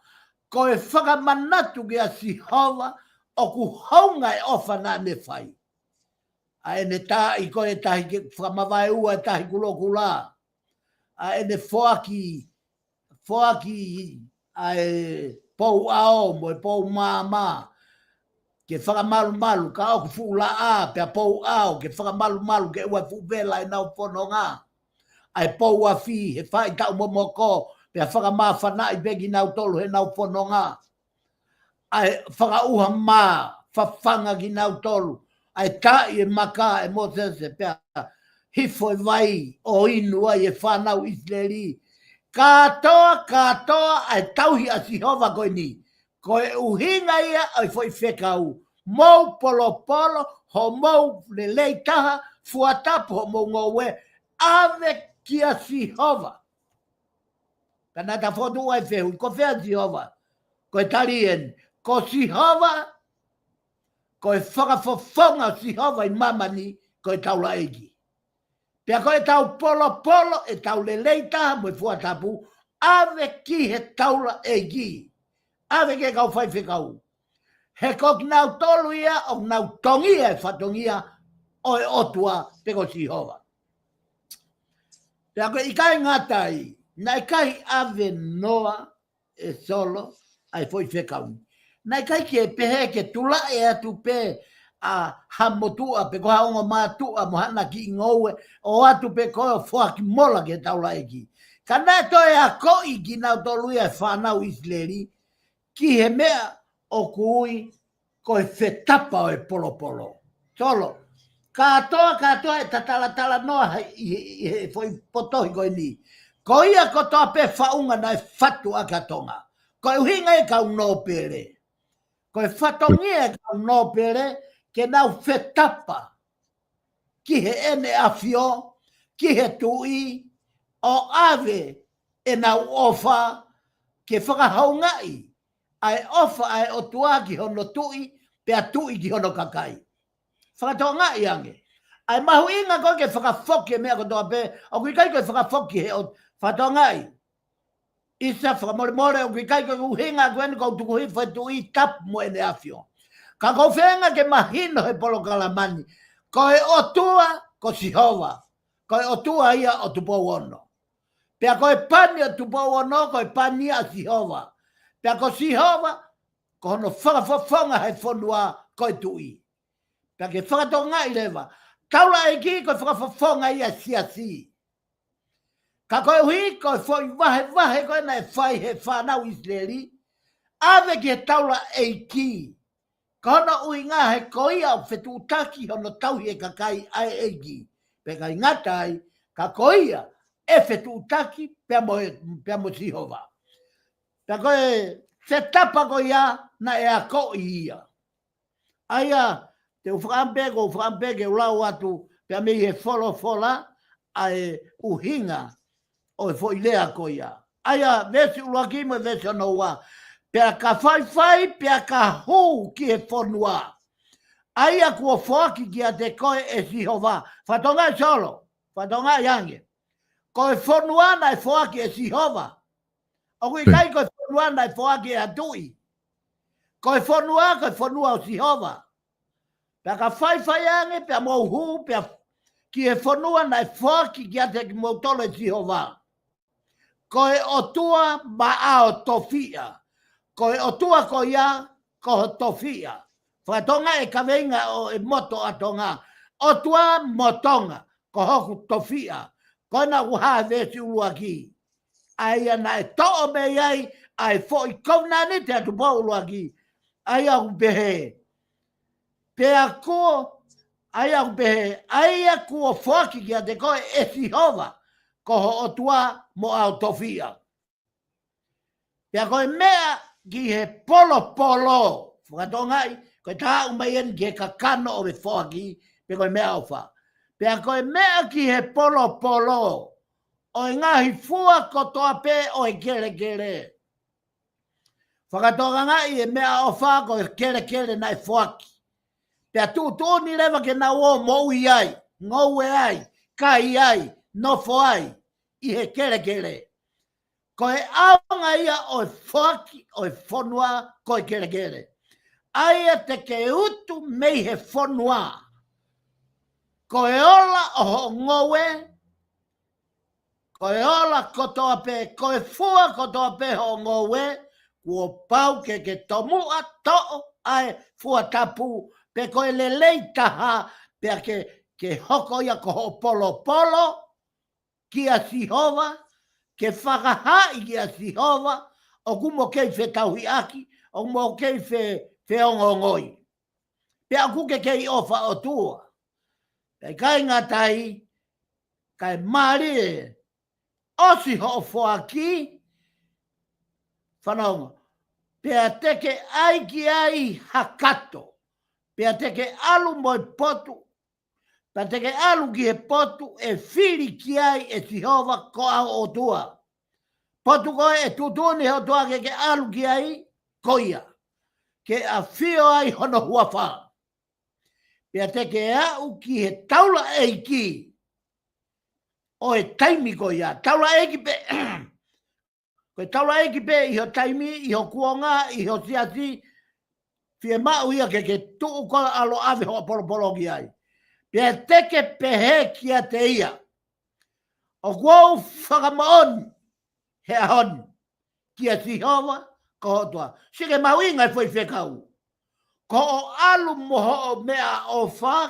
koe whakamanatu ki a Sihova, o ku haunga e ofa na ne whai. A ene tā i koe tahi ke whamawai ua tahi kulokula. A ene whoaki a e pou ao mo e pou māma. ke whakamalu ka au fula a pe pou au ke whakamalu ke ua fuvela e nau whanonga. Ai pou a fi he whai tau momoko pe whakamawhana i begi nau tolu he nau whanonga. Ai whakauha mā whawhanga ki nau tolu. Ai tai e maka e Mosese pe hifo e vai o inua i e whanau Israeli. Katoa ai tauhi a Sihova koe ni. Koe uhinga ia ai foi whekau. Mou polo ho mou le leitaha fuatapu ho mou ngowe ave kia Sihova. Kanata fotu ai fehu, ko fea Sihova. Koe tarien, ko Sihova, koe whakafofonga Sihova i mamani, koe taula egi. Pea koe tau polo e tau le leitaha mo fuatapu, ave ki he taula egi. Ave ke kau whai whekau. He kok nau tolu ia o nau tongia e whatongia o e otua te ko Sihova. Pea koe ikai ngatai, na ikai ave noa e solo ai foi whekau. Na ikai ke pehe ke tula e atu pe a hamotua pe koha ongo mātua mohana ki ingoue o atu pe koe whaki mola ke taula eki. Kana toi a koi ki nau tolu ia e whanau Israeli ki he mea o kui koe whetapa o e polo. Solo, katoa e tatala noa i foi potohi koe ni. Ko ia ko toa pe whaunga na e whatu a katonga. Koe uhinga e kau nōpere. Koe whatongia e kau nōpere ke nau whetapa. Ki he ene awhio, ki he tui, o ave e nau ofa ke whakahaungai. Ai ofa ai o tua ki hono tui, pea tui ki hono kakai. Whakatoa ngai ange. Ai mahu inga koe ke whakafoki mea kotoa pe, o kui kai koe whakafoki he o whakatoa ngai. Isa whakamore o kui kai koe uhinga koe kou tukuhi whaitui tap mo ene awhio. Ka kou whenga ke mahino he polo kalamani. Koe o tua ko Sihova. Koe o tua ia o tupou ono. Pea koe pani o tupou ono, koe pani a Sihova. Pea ko Sihova, ko hono whakafofonga hei whonua koe tui. Pea ke whakatonga i lewa. Taula e ki koe whakafofonga ia siasi. Ka koe hui koe whoi wahe koe na e whai he whanau Israeli. Ave ki he taula e ki. Ka hono ui ngā he koia o whetu utaki hono tauhi e kakai ai e ki. Pea kai ngatai, ka koia e whetu utaki pea mo Sihova. Ta koe se tapa ko ia na e a ko ia. Aia te whakampege o lau atu pea me he fola ai uhinga o e foilea ko ia. Aia vesi uloaki mo vesi anoa. Pea ka whai pea ka hou ki e whanua. Aia kua whaki ki a te koe e Sihova. Whatonga solo, whatonga iange. Koe whanua na e whaki e Sihova. O kui kai koe whanua na e whaki e atui. Koe whanua o Sihova. Pea ka whai ange, pea mouhu, pea ki e whanua na e whaki ki a te mautolo e Sihova. Koe o tua maao tofia. Koe o tua ko ia, ko tofia. Whatonga e kawenga o e moto atonga. O tua motonga, ko hoku tofia. Koe na uha vesi uluaki. Aia na e to'o me iai, ai fo i kaunani te atu pau uluaki. Aia upehe. Pea ko, aia upehe. Aia kuo whaki ki a te koe e Sihova. Ko o tua mo au tofia. Pea koe mea ki he polo. Whakatongai, koe tā umaien ki he kakano o me whaki, pe koe mea ofa. Pea koe mea ki he polo. O e ngahi fua kotoa pe o e kere. Whakatonga ngai e mea ofa ko e kere na e whaki. Pea tu ni lewa ke na o moui ai, ngoue ai, kai ai, nofo ai, i he kere. Ko e aonga ia o e whaki, o e whanua, ko e kere. Aia te ke utu mei he whanua. Ko e ola o ngoue, ko e ola kotoa pe, ko e fua kotoa pe ho ngoue, kua pau ke tomua to'o ai fua tapu pe koe le leitaha pe ke hoko ia ko ho polo polo ki a sihova ke whakahai ki a sihova o kumo kei whe tauhi aki o mo kei whe ongongoi. Pe a kuke kei ofa o tua. Pe kai ngatai kai mari osi ho foaki whanonga. Pe a teke ai ki ai hakato. Pe a teke alu moi potu. Pe a teke alu ki he potu e whiri ki ai e sihova ko au o tua. Potu koe e tutuni ho tua ke alu ki ai koia. Ke a whio ai hono huawha. Pe a teke au ki he taula eiki. O e taimi koia. Taula eiki pe... Koe taula eiki pe i ho taimi, i ho kuonga, i ho siasi. Fie mau ia ke tuu kola alo ave ho apolopolo ki ai. Pe teke pehe ki a te ia. O kuau whakamaon he ahon. Ki a sihova ko hotua. Sike mau ingai foi whekau. Ko o alu moho o mea o wha.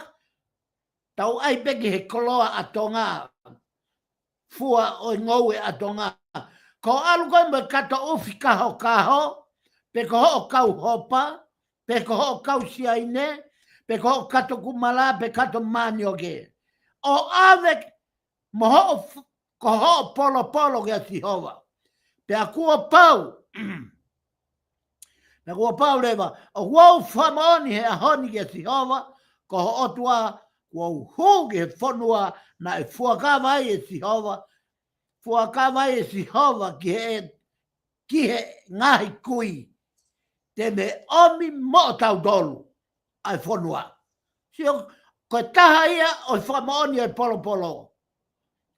Tau ai peki he koloa atonga. Fua o ngoue atonga. Ko alu koe me kato ufi kaho. Pe ko ho kau hopa. Pe ko ho kau siaine. Pe ko ho kato kumala. Pe kato manioke. O ave moho ko ho polo ke a sihova. Pe a kua pau. Pe a kua pau lewa. O wau whamaoni he ahoni ke a sihova. Ko ho otua wau huge he whanua na e fuakawai e sihova. Fuakawai e sihova ki he ngahi kui. Te me omi mo tau dolu ai whanua. Sio koe taha ia o whamaoni e polo.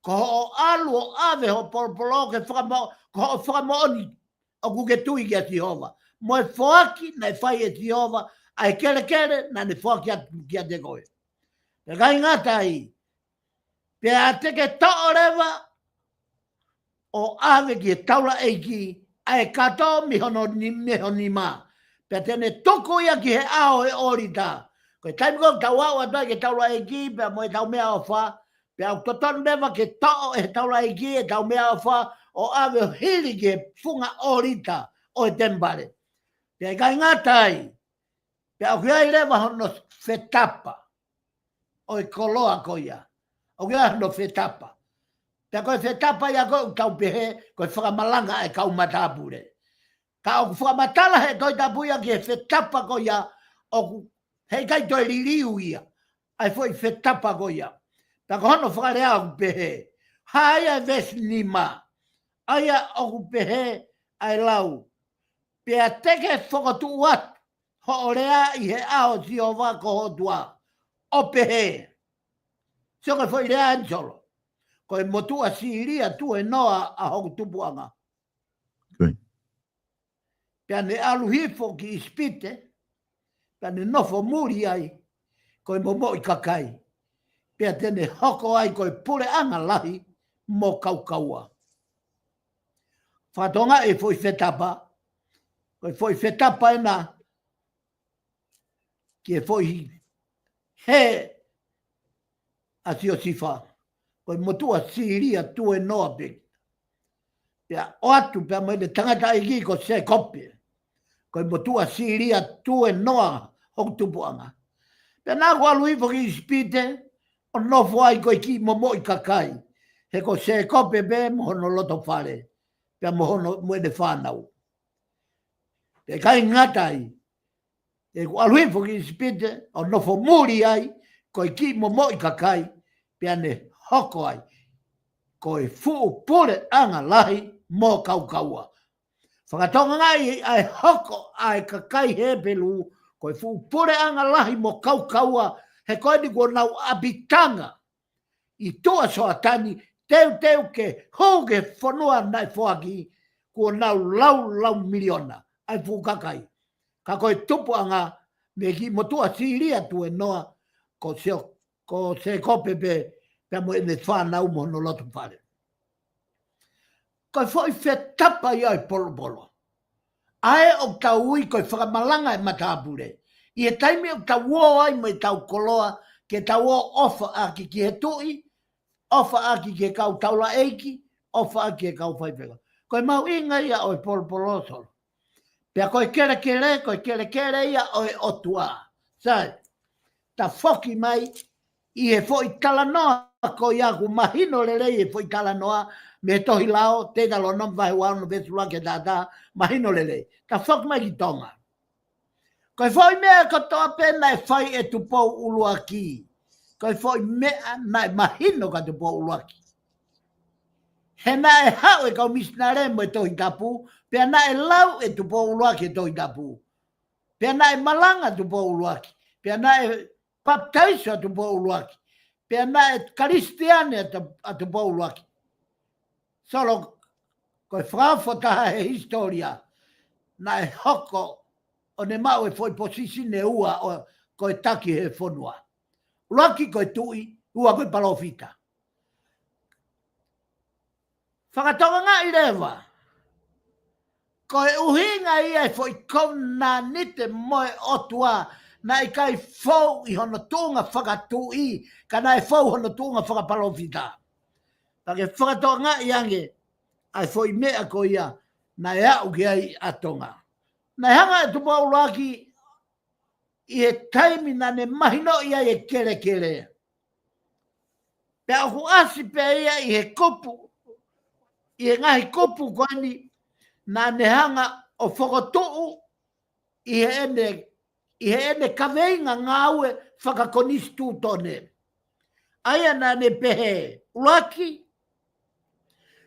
Ko ho alu o ave ho polo ke whamaoni o kuke tui ki a sihova. Mo e whaaki na e whai e sihova. Ai kere na ne whaaki ki a te koe. Pe kai ngatai. Pe a teke taorewa o ave ki e taula eiki. Ai kato mihono ni ma. Pe tene toko ia ki he ao e orita. Koe taimiko tau au atua ke taula eiki. Pe mo e tau mea o wha. Pe au toton mewa ke tao e taula eiki e tau mea o wha. O ave o hili ki e funga orita o e tembare. Pe kai ngatai. Pe au kia i lewa hono whetapa. O e koloa koia. O kia hono whetapa. Pe koe whetapa ia koe tau pehe. Koe whakamalanga e kau matapure. Ka o whakamatala he toi tapuia ki e whetapa koia. O hei kai toi ririu ia. Ai foi whetapa koia. Ta kono whakarea o pehe. Haia ves nima. Aia o pehe ai lau. Pe a teke whakatu atu. Ho orea i he ao siova ko hotua. O pehe. Sio koe foi rea ansolo. Koe motua siiria tu e noa a hoku tupuanga. Koe. Pe ane alu hifo ki ispite. Pe ane nofo muri ai. Koe momo i kakai. Pe a tene hoko ai koe pure anga lahi mo kaukaua. Whatonga e foi whetapa. Koe foi whetapa ena. Ki e foi he a sio sifa. Koe motua siiria tu e noa pe. Pea o atu pea moe de tangata igi ko se kope. Koe motua siiria tu e noa hok tupuanga. Pea nā kua luifo ki ispite o nofo ai koe ki momo i kakai. He ko se kope pe mohono loto whare. Pea mohono moe de whanau. Pea kai ngatai. E kua luifo ki ispite o nofo muri ai koe ki momo i kakai. Pea ne hoko ai. Koe fuu pure anga lahi mo kaukaua. Whakatonga ngai ai hoko ai kakai he pelu. Koe fuu pure anga lahi mo kaukaua. He koe ni kua nau abitanga. I tua soatani teu ke houge whanua nai whoaki. Kua nau lau miliona. Ai fuu kakai. Ka koe tupu anga me ki motua siria tu e noa. Ko se kope pe. Pea mo ene whanau mo no lotu pare. Koe foi whetapa iai polo. Ae o tau ui koe whakamalanga e matapure. I e taimi o tau o ai mo i tau koloa ke tau o ofa aki ki he tui, ofa aki ki he kau taula eiki, ofa aki ki he kau whaipeka. Koe mau inga ia o i polopolosolo. Pea koe kere ia o i otua. Sai, ta foki mai i he fo i talanoa ko i aku mahino le rei e fo i talanoa me tohi lao, te talo nom vai wau no vesula ke tata, mahino le rei. Ta foki mai ki tonga. Koe foi mea katoa pena e whai e tupou uluaki. Koe foi mea na e mahino ka tupou uluaki. He na e hau e kau misnare mo e tohi tapu, pea na e lau e tupou uluaki e tohi tapu. Pea na e malanga tupou uluaki. Pea na e baptaiso a tupou uluaki. Pea na e karistiane a tupou uluaki. Solo koe whawhataha he historia na e hoko o ne mau e foi posisi ne ua o koe taki he whonua. Luaki koe tui, ua koe palofita. Whakatonga ngā i rewa. Koe uhinga ia e foi kona nite moe otua na i kai fau i hono tunga whakatui ka na e fau hono tunga whakapalofita. Pake whakatonga ngā i ange ai foi mea ko ia na e au ki ai atonga. Na hanga e tupa ulaki i e taimi na ne mahino ia e kere kere. Pe aku asi pe ia i he kopu, i he ngahi kopu koani na ne hanga o whakotuu i he ene kaweinga ngāue whakakonistu tone. Aia na ne pehe ulaki,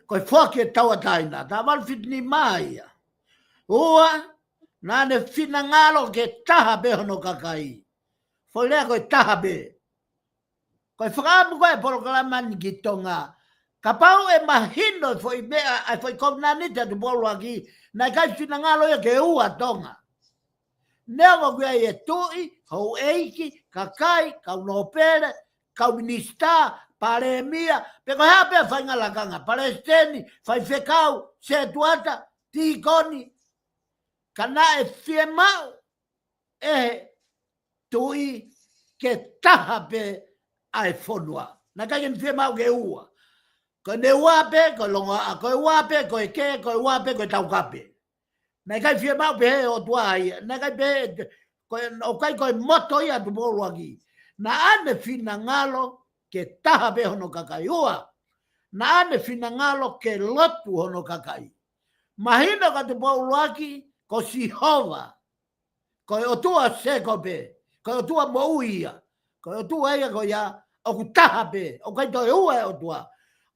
koe whake e taua taina, ta walfitni maia. Ua, na ne whina ngalo ke taha be hono kakai. Foi lea koe taha be. Koe whakaamu koe porokalamani ki tonga. Ka pau e mahino foi mea, ai foi komnanita tu bolu aki, na kai whina ngalo ia ke ua tonga. Nea mo koe e tui, hou eiki, kakai, kau nopere, kau minista, paremia, pe koe hea pea whainga lakanga, palesteni, whai whekau, se tuata, tikoni, kana e fie mau e tui ke taha pe ai whonua. Na kai fie mau ke ua. Ko ne wape, ko longa a, ko wape, ko ke, ko wape, ko taukape. Na kai fie mau pe he o tuai, na kai pe, o kai ko moto ia tu bolu aki. Na ane fina ngalo ke taha pe hono kakai ua. Na ane fina ngalo ke lotu hono kakai. Mahina ka tu bolu aki, ko si hova, ko o tua seko pe, ko o tua mouia, ko o tua ia ko ia, o ku taha pe, o kai toi ua o tua,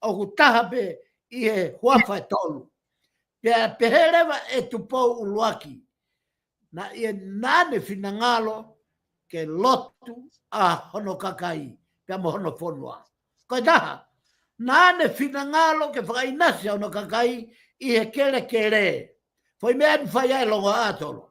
o ku taha pe i he huafa e tolu. Pea peherewa e tupou uluaki, na i e nane fina ngalo ke lotu a hono kakai, pea mo hono whonua. Ko taha, nane fina ngalo ke whakainasi a hono kakai i he kere kere. Foi mea nu whai ai longa atolo.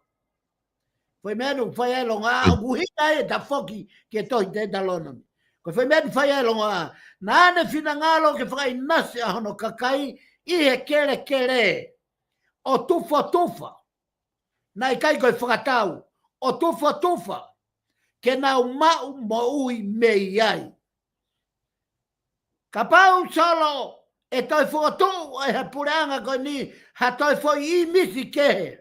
Foi mea nu whai ai longa a, uhinga e ta foki ke tohi te talonomi. Ko foi mea nu whai ai longa a, nane fina ngalo ke whakai nasi a hono kakai i he kere kere. O tufa. Na i kai koe whakatau. O tufa. Ke nau mau mo ui mei ai. Ka pau solo e toi whakatau e he pureanga koe ni ha toi foi i misi kehe.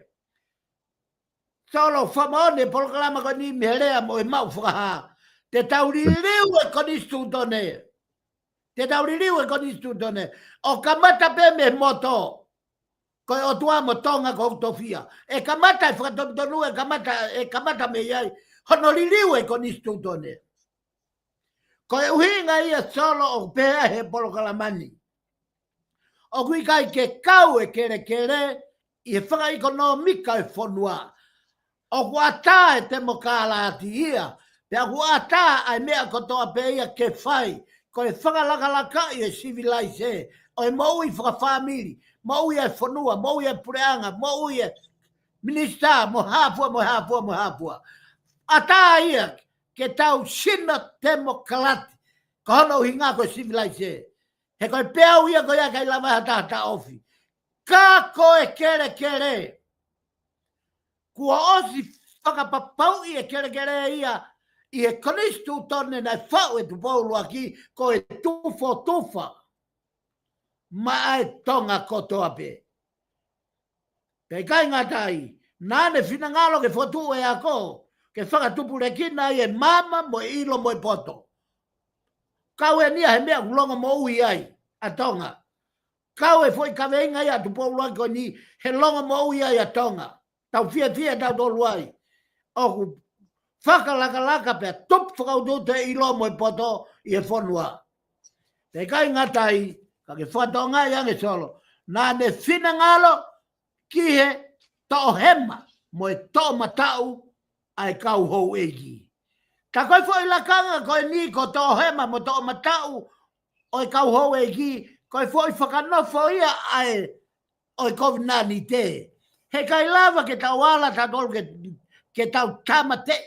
Solo whamone polokalama koe ni meherea mo e mau whakaha. Te tauri riu e konistu tone. O kamata pe me moto. Koe o tua mo tonga ko utofia. E kamata e whakatonu e kamata me iai. Honori riu e konistu tone. Koe uhinga ia solo o pēa he polokalamani. O kui kai ke kau e kere i he whaka ekonomika e whonua. O kuata e te mokala ati ia. Pea kuata ai mea kotoa pe ia ke whai. Ko e whakalakalaka i e civilise. O e moui whakawhamiri. Moui e whonua, moui e pureanga, moui e minista, mo hapua. Ata ia ke tau sina demokrati. Ko hono hinga ko civilise. He koe peau ia koe ia kai lama hata ofi. Ka koe kere. kua osi whakapapau i e kere ia i e Kristu tone nei whau e tupolu aki ko e tufa ma ai tonga kotoa pe. Pe kai ngatai, nane fina ngalo ke fotu e ako, ke whakatupure kina i e mama mo ilo mo i poto. Kau e nia he mea kulonga mo ui ai, a tonga. Kau e foi kaweinga ia tupolu aki ni he longa mo ui ai a tonga. Tau fia tau tolu ai. Oku whakalaka pe tup whakautu te ilo mo i poto i e whanua. Te kai ngatai, ka ke whatonga i ange solo. Nā ne whina ngalo ki he tō hema mo e tō matau ai kau hou egi. Ka koe fo i lakanga koe ni ko tō hema mo tō matau o i kau hou egi. Koe fo i whakanofo ia ai o i COVID-19 te. He kai lava ke tau ala tatolu ke tau tamate.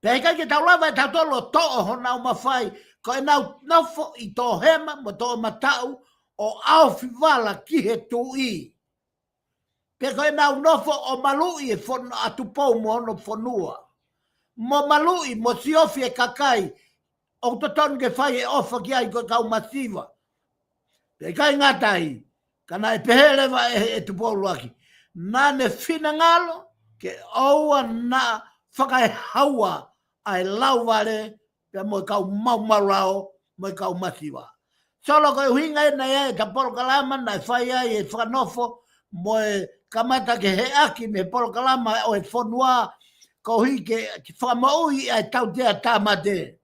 Pe kai ke tau lava e tau tolo tō ho nau mawhai. Ko e nau nofo i tō hema mo tō matau o au whiwala ki he tui. Pe ko e nau nofo o malui e atupou mo ono whanua. Mo malui mo siofi e kakai o totonu ke whai e ofa ki ai ko kau masiva. Pe kai ngatai, kana e pehelewa e tupou luaki. Nā ne whina ngalo ke aua na whakai haua ai lauware pe mo kau mau mo kau masiva. Solo ko hinga e nei e ta polokalama na whai ai e whanofo mo e kamata ke he aki me polokalama o e whanua ko hi ke whamaui ai tau tea tamate.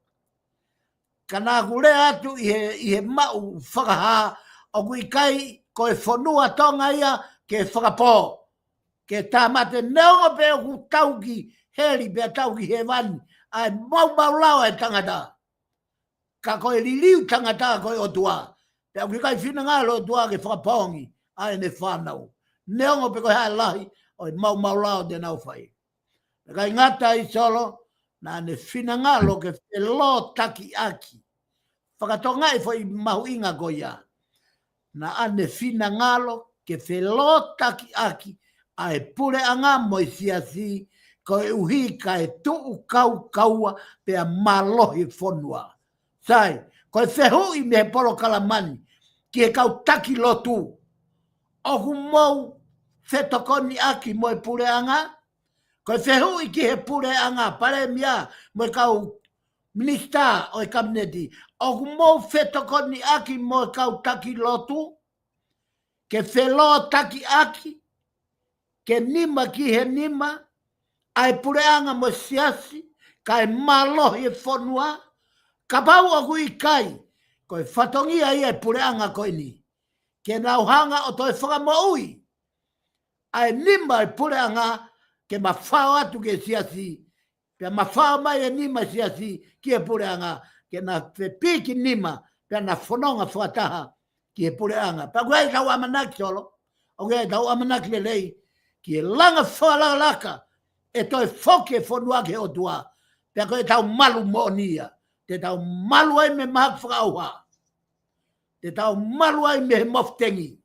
Kana kure atu i he mau whakaha o kui kai ko e whanua tonga ia ke whakapo. Ke tamate neonga pe o ku tauki heri pe tauki he wani ai mau lau e tangata. Ka koe liliu tangata koe o tua. Pe au ki kai whina ngalo o tua ke whakapongi ai ne whanau. Neongo pe koe hae lahi o i mau lao te nau whai. Pe kai ngata i solo na ne whina ngalo ke whelo taki aki. Whakatonga i whai mahu inga koe ia. Na ane whina ngalo ke whelo taki aki ai pure anga mo i siasi koe uhi ka e tuu kaua pe a malohi whanua. Sai, koe whehu i me polo kalamani, ki e kau taki lotu. Oku mou whetokoni aki mo e pure anga. Koe whehu i ki he pure anga, pare mia mo e kau minista o e kabineti. Oku mou whetokoni aki mo e kau taki lotu. Ke whelo taki aki, ke nima ki he nima, ai pure anga mo siasi, kai malohi e whanua. Ka pau aku i kai, koe whatongia ia e pureanga koe ni. Ke nauhanga o toi whakamoui. Ai nima e pureanga ke mawhao atu ke siasi. Pea mawhao mai e nima siasi ki e pureanga. Ke na whepiki nima, pea na whanonga whataha ki e pureanga. Pea koe tau amanaki solo, o koe tau amanaki lelei, ki e langa whalalaka e toi whoke whanuake o tua. Pea koe tau malu mo nia. Te tau malu ai me mahak whakauha. Te tau malu ai me he moftengi.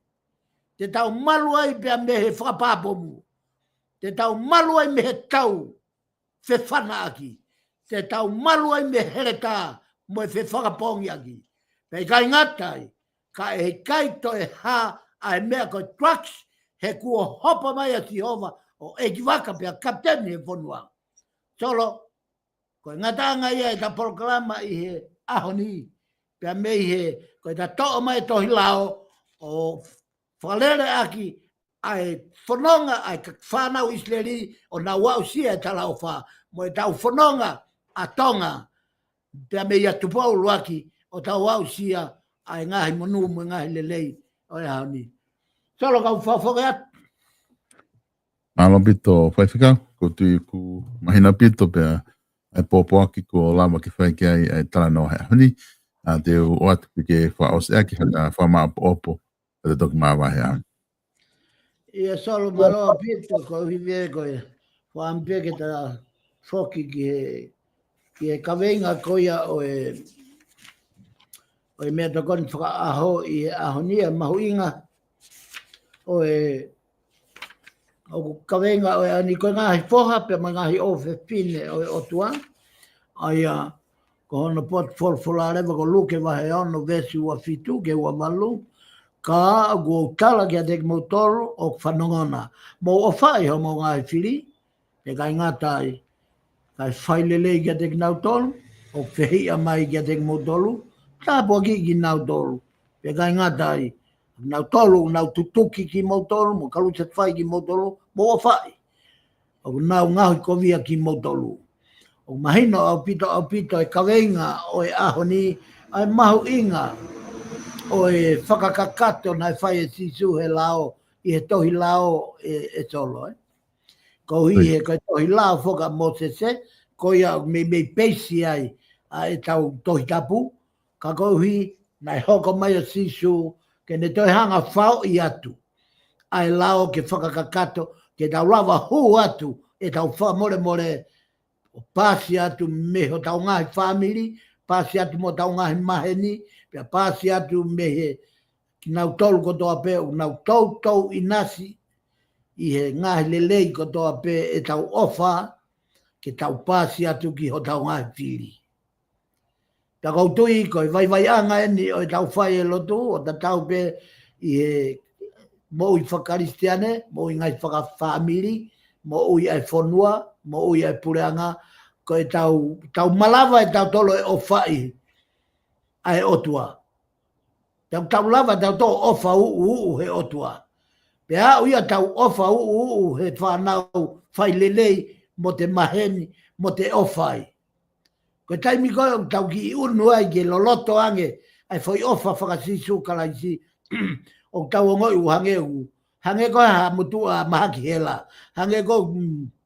Te tau malu ai me he whakapapomu. Te tau malu ai me he tau whewhana aki. Te tau malu ai me hereta mo e whakapongi aki. Pei kai ngatai, ka e kai to e ha ai mea koe trucks he kua hopa mai a Jehova o e kiwaka pia kapteni he whanua. Solo, koe ngatanga ia e ta polokalama i he ahoni. Pea mei he, koe ta toa mai tohi lao o whalere aki ai whanonga ai whanau Israeli o na wau sia e talau wha. Mo e tau whanonga a tonga. Pea mei a tupau luaki o tau wau sia ai ngahi monu mo ngahi lelei o e ahoni. Solo kau whawhoke atu. Malo pito whaifika, ko tui ku mahina pito pea ai pōpō aki ko lama ki whaike ai tala no hea huni. Te o atu ke whaose aki hana whamaa opo te toki maa wahe au. Ia solo maloa pito ko hive koe whaambia ke ta whoki ki he kaweinga koia o e mea tokoni whakaaho i ahonia mahuinga o e o kawenga o ani ko ngahi foha pe ngahi o fe pine o tua ai ko no pot folfolare ko luke va he ono vesi wa fitu ke wa malu ka go tala ke dek motor o fanongona mo o fai ho mo ngahi fili pe kai ngatai kai fai lele ke dek nautol o fehi mai ke dek motolu ta po ki nautol pe kai ngatai nau tolu, nau tutuki ki motolu, mo kalu te whai ki motolu, mo o whai. O nau ngahui kovia ki motolu. O mahino au pito e kawenga o e aho ni, ai mahu inga o e whakakakato nai whai e sisu he lao, i he tohi lao e solo. Ko hi he kai tohi lao whoka mo se se, ko ia me peisi ai a e tau tohi tapu, ka ko hi nai hoko mai a sisu, ke ne toi hanga whao i atu. Ai lao ke whakakakato, ke tau lava hu atu, e tau wha more o pāsi atu me ho tau ngahi family, pāsi atu mo tau ngahi maheni, pia pāsi atu me he ki nau tolu kotoa pe, o nau tau i nasi, i he ngahi lelei kotoa pe e tau ofa, ke tau pāsi atu ki ho tau ngahi whiri. Ta kautui ko vai anga ni o tau whai e lotu o ta tau pe i he mo i whakaristiane, mo i ngai whakawhamiri, mo i ai whonua, mo i ai pureanga, ko e tau malawa e tau tolo e o whai ai otua. Tau lava tau tolo ofa uu he otua. Pea uia tau ofa uu he whanau whai lelei mo te maheni, mo te ofai. Ko taimi koe tau ki unu ai ke loloto ange, ai foi ofa whakasisu kalaisi, o tau ngoi u hange u. Hange koe ha mutu a mahaki hela, hange koe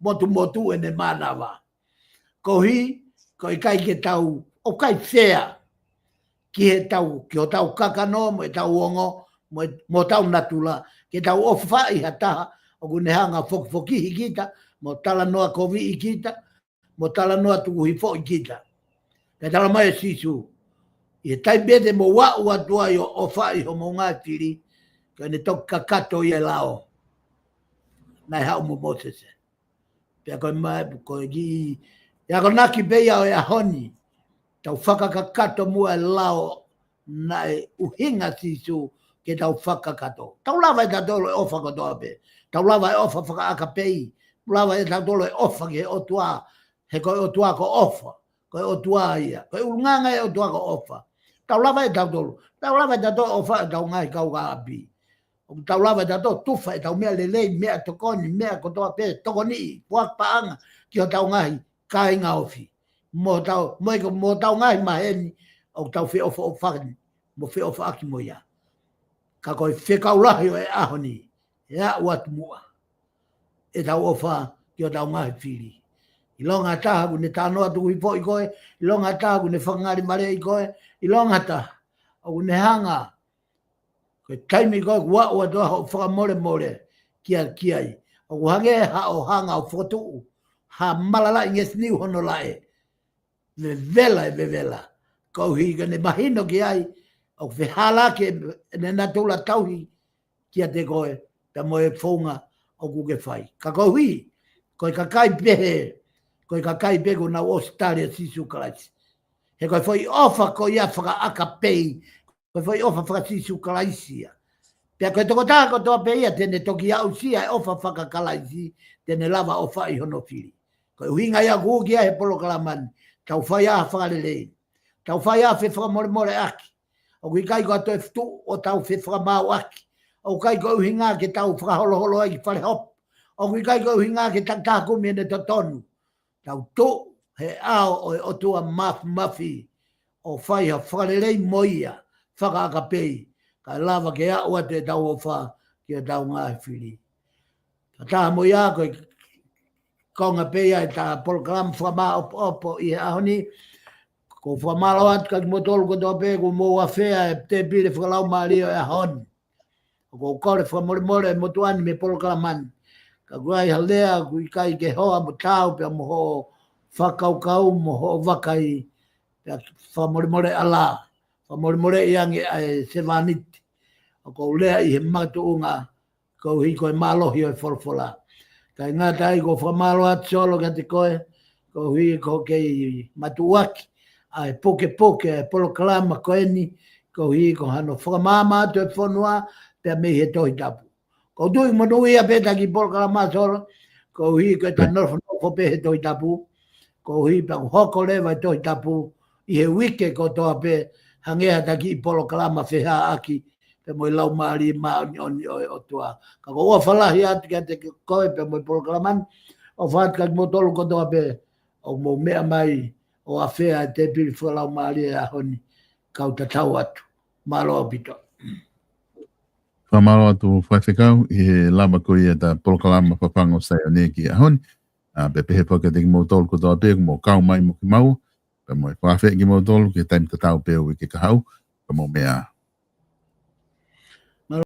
motu ene manawa. Ko hi, ko i kai ke tau, o kai whea, ki he tau, ki o tau kakano, mo e tau ongo, mo tau natula, ke tau ofa i hataha, o kune hanga fokihi kita, mo tala noa kovi i kita, mo tala noa tukuhi fo i kita. Ka tala mai e sisu. I tai bede mo wa ua tua i o whai ho mo ngā tiri, ka ne tok kakato i e lao. Nai hau mo motese. Pea koe mai, koe ki, ia ko naki beia o e ahoni, tau whakakakato mua e lao, nai uhinga sisu ke tau whakakato. Tau lava e tau tolo e ofa kotoa pe. Tau lava e ofa whakaaka pei. Lava e tau tolo e ofa ke o tua, he koe o tua ko ofa. Koe o tua ia. Koe urunganga e o tua ko ofa. Tau lava e tau tolo. Tau lava e tau tolo ofa e tau ngai kau ka api. Tau lava e tau tolo tufa e tau mea lelei, mea tokoni, mea kotoa pe, tokoni, puak paanga, ki o tau ngai, ka inga ofi. Mo tau ngai maheni, o tau whi ofa o whakani, mo whi ofa aki mo ia. Ka koe whekaulahi o e ahoni, ea uat mua. E tau ofa ki o tau ngai whiri. I longa taha kune tānoa tuku i po i koe, i longa taha kune whakangari mare i koe, i longa taha, o kune hanga, koe taimi koe kua ua toa ho whakamore kia ai. O kuhange ha o hanga o whotu, ha malala inges niu hono lae, ve vela, kau hi kane mahino ki ai, o whihala ke ne natula tauhi kia te koe, ta moe whaunga o kuke whai. Ka kau hi, koe kakai pehe, koe kakai pego na Australia sisu kalaisi. He koe whai ofa koe ia whakaaka pei, koe whai ofa whakasisu kalaisia. Pea koe toko tāko toa peia tene toki au sia e ofa whakakalaisi, tene lava ofa i hono whiri. Koe uhinga ia kuukia he polo kalamani, tau whai a whakalelei. Tau whai a whi whakamore aki. O kui kai koe atoe ftu o tau whi whakamau aki. O kai koe uhinga ke tau whakaholoholo ai ki whare hop. O kui kai koe uhinga ke taktakumi ene totonu. Tau tō he ao o e otua mafi o whai ha whakarelei moia whakaaka pei ka lava ke aua te tau o wha ki a tau ngāi whiri. Ka taha moia koe kaunga pei ai ta program whamā opo i he ahoni ko whamalo atu ka ki motolu ko toa pei ko mō a whea e te pire whakalau maario e ahoni. Ko kore whamore motuani me programani. Ka guai halea kui kai ke hoa mo tau pia mo ho whakaukau mo ho wakai pia whamoremore ala. Whamoremore iange ai sevaniti. O ko lea i he matu unga ko hi koe malohi o e wholwhola. Kai ngata ai ko whamalo atu solo ka te koe, ko hui ko kei matuaki, ai poke e polokalama koe ni, ko hui ko hano whakamama atu e whanua, pia me he tohi tapu. Ko tui monu ia peta ki polokalama solo, ko hui ko ta nofo pe he tohi tapu, ko hui pa hoko lewa tohi tapu, i he wike ko toa pe, hangea taki i polokalama wheha aki, pe moi lau maari maoni o tua. Ka ko ua whalahi atu ka te koe pe moi poloklaman, o whaat ka mo tolu ko toa pe, o mo mea mai, o a whea te piri whalau maari e ahoni, kau ta tau atu, malo au pito. Whamaro atu whaiwhekau, i he lama ko ia ta polokalama whapango sai o ne ki ahoni, pe pehe whaka te ki mo tolu ko toa pe, mo kau mai mo ki mau, pe moi whawhe ki mo tolu, ki taim ta tau pe o i ke kahau, pe mo mea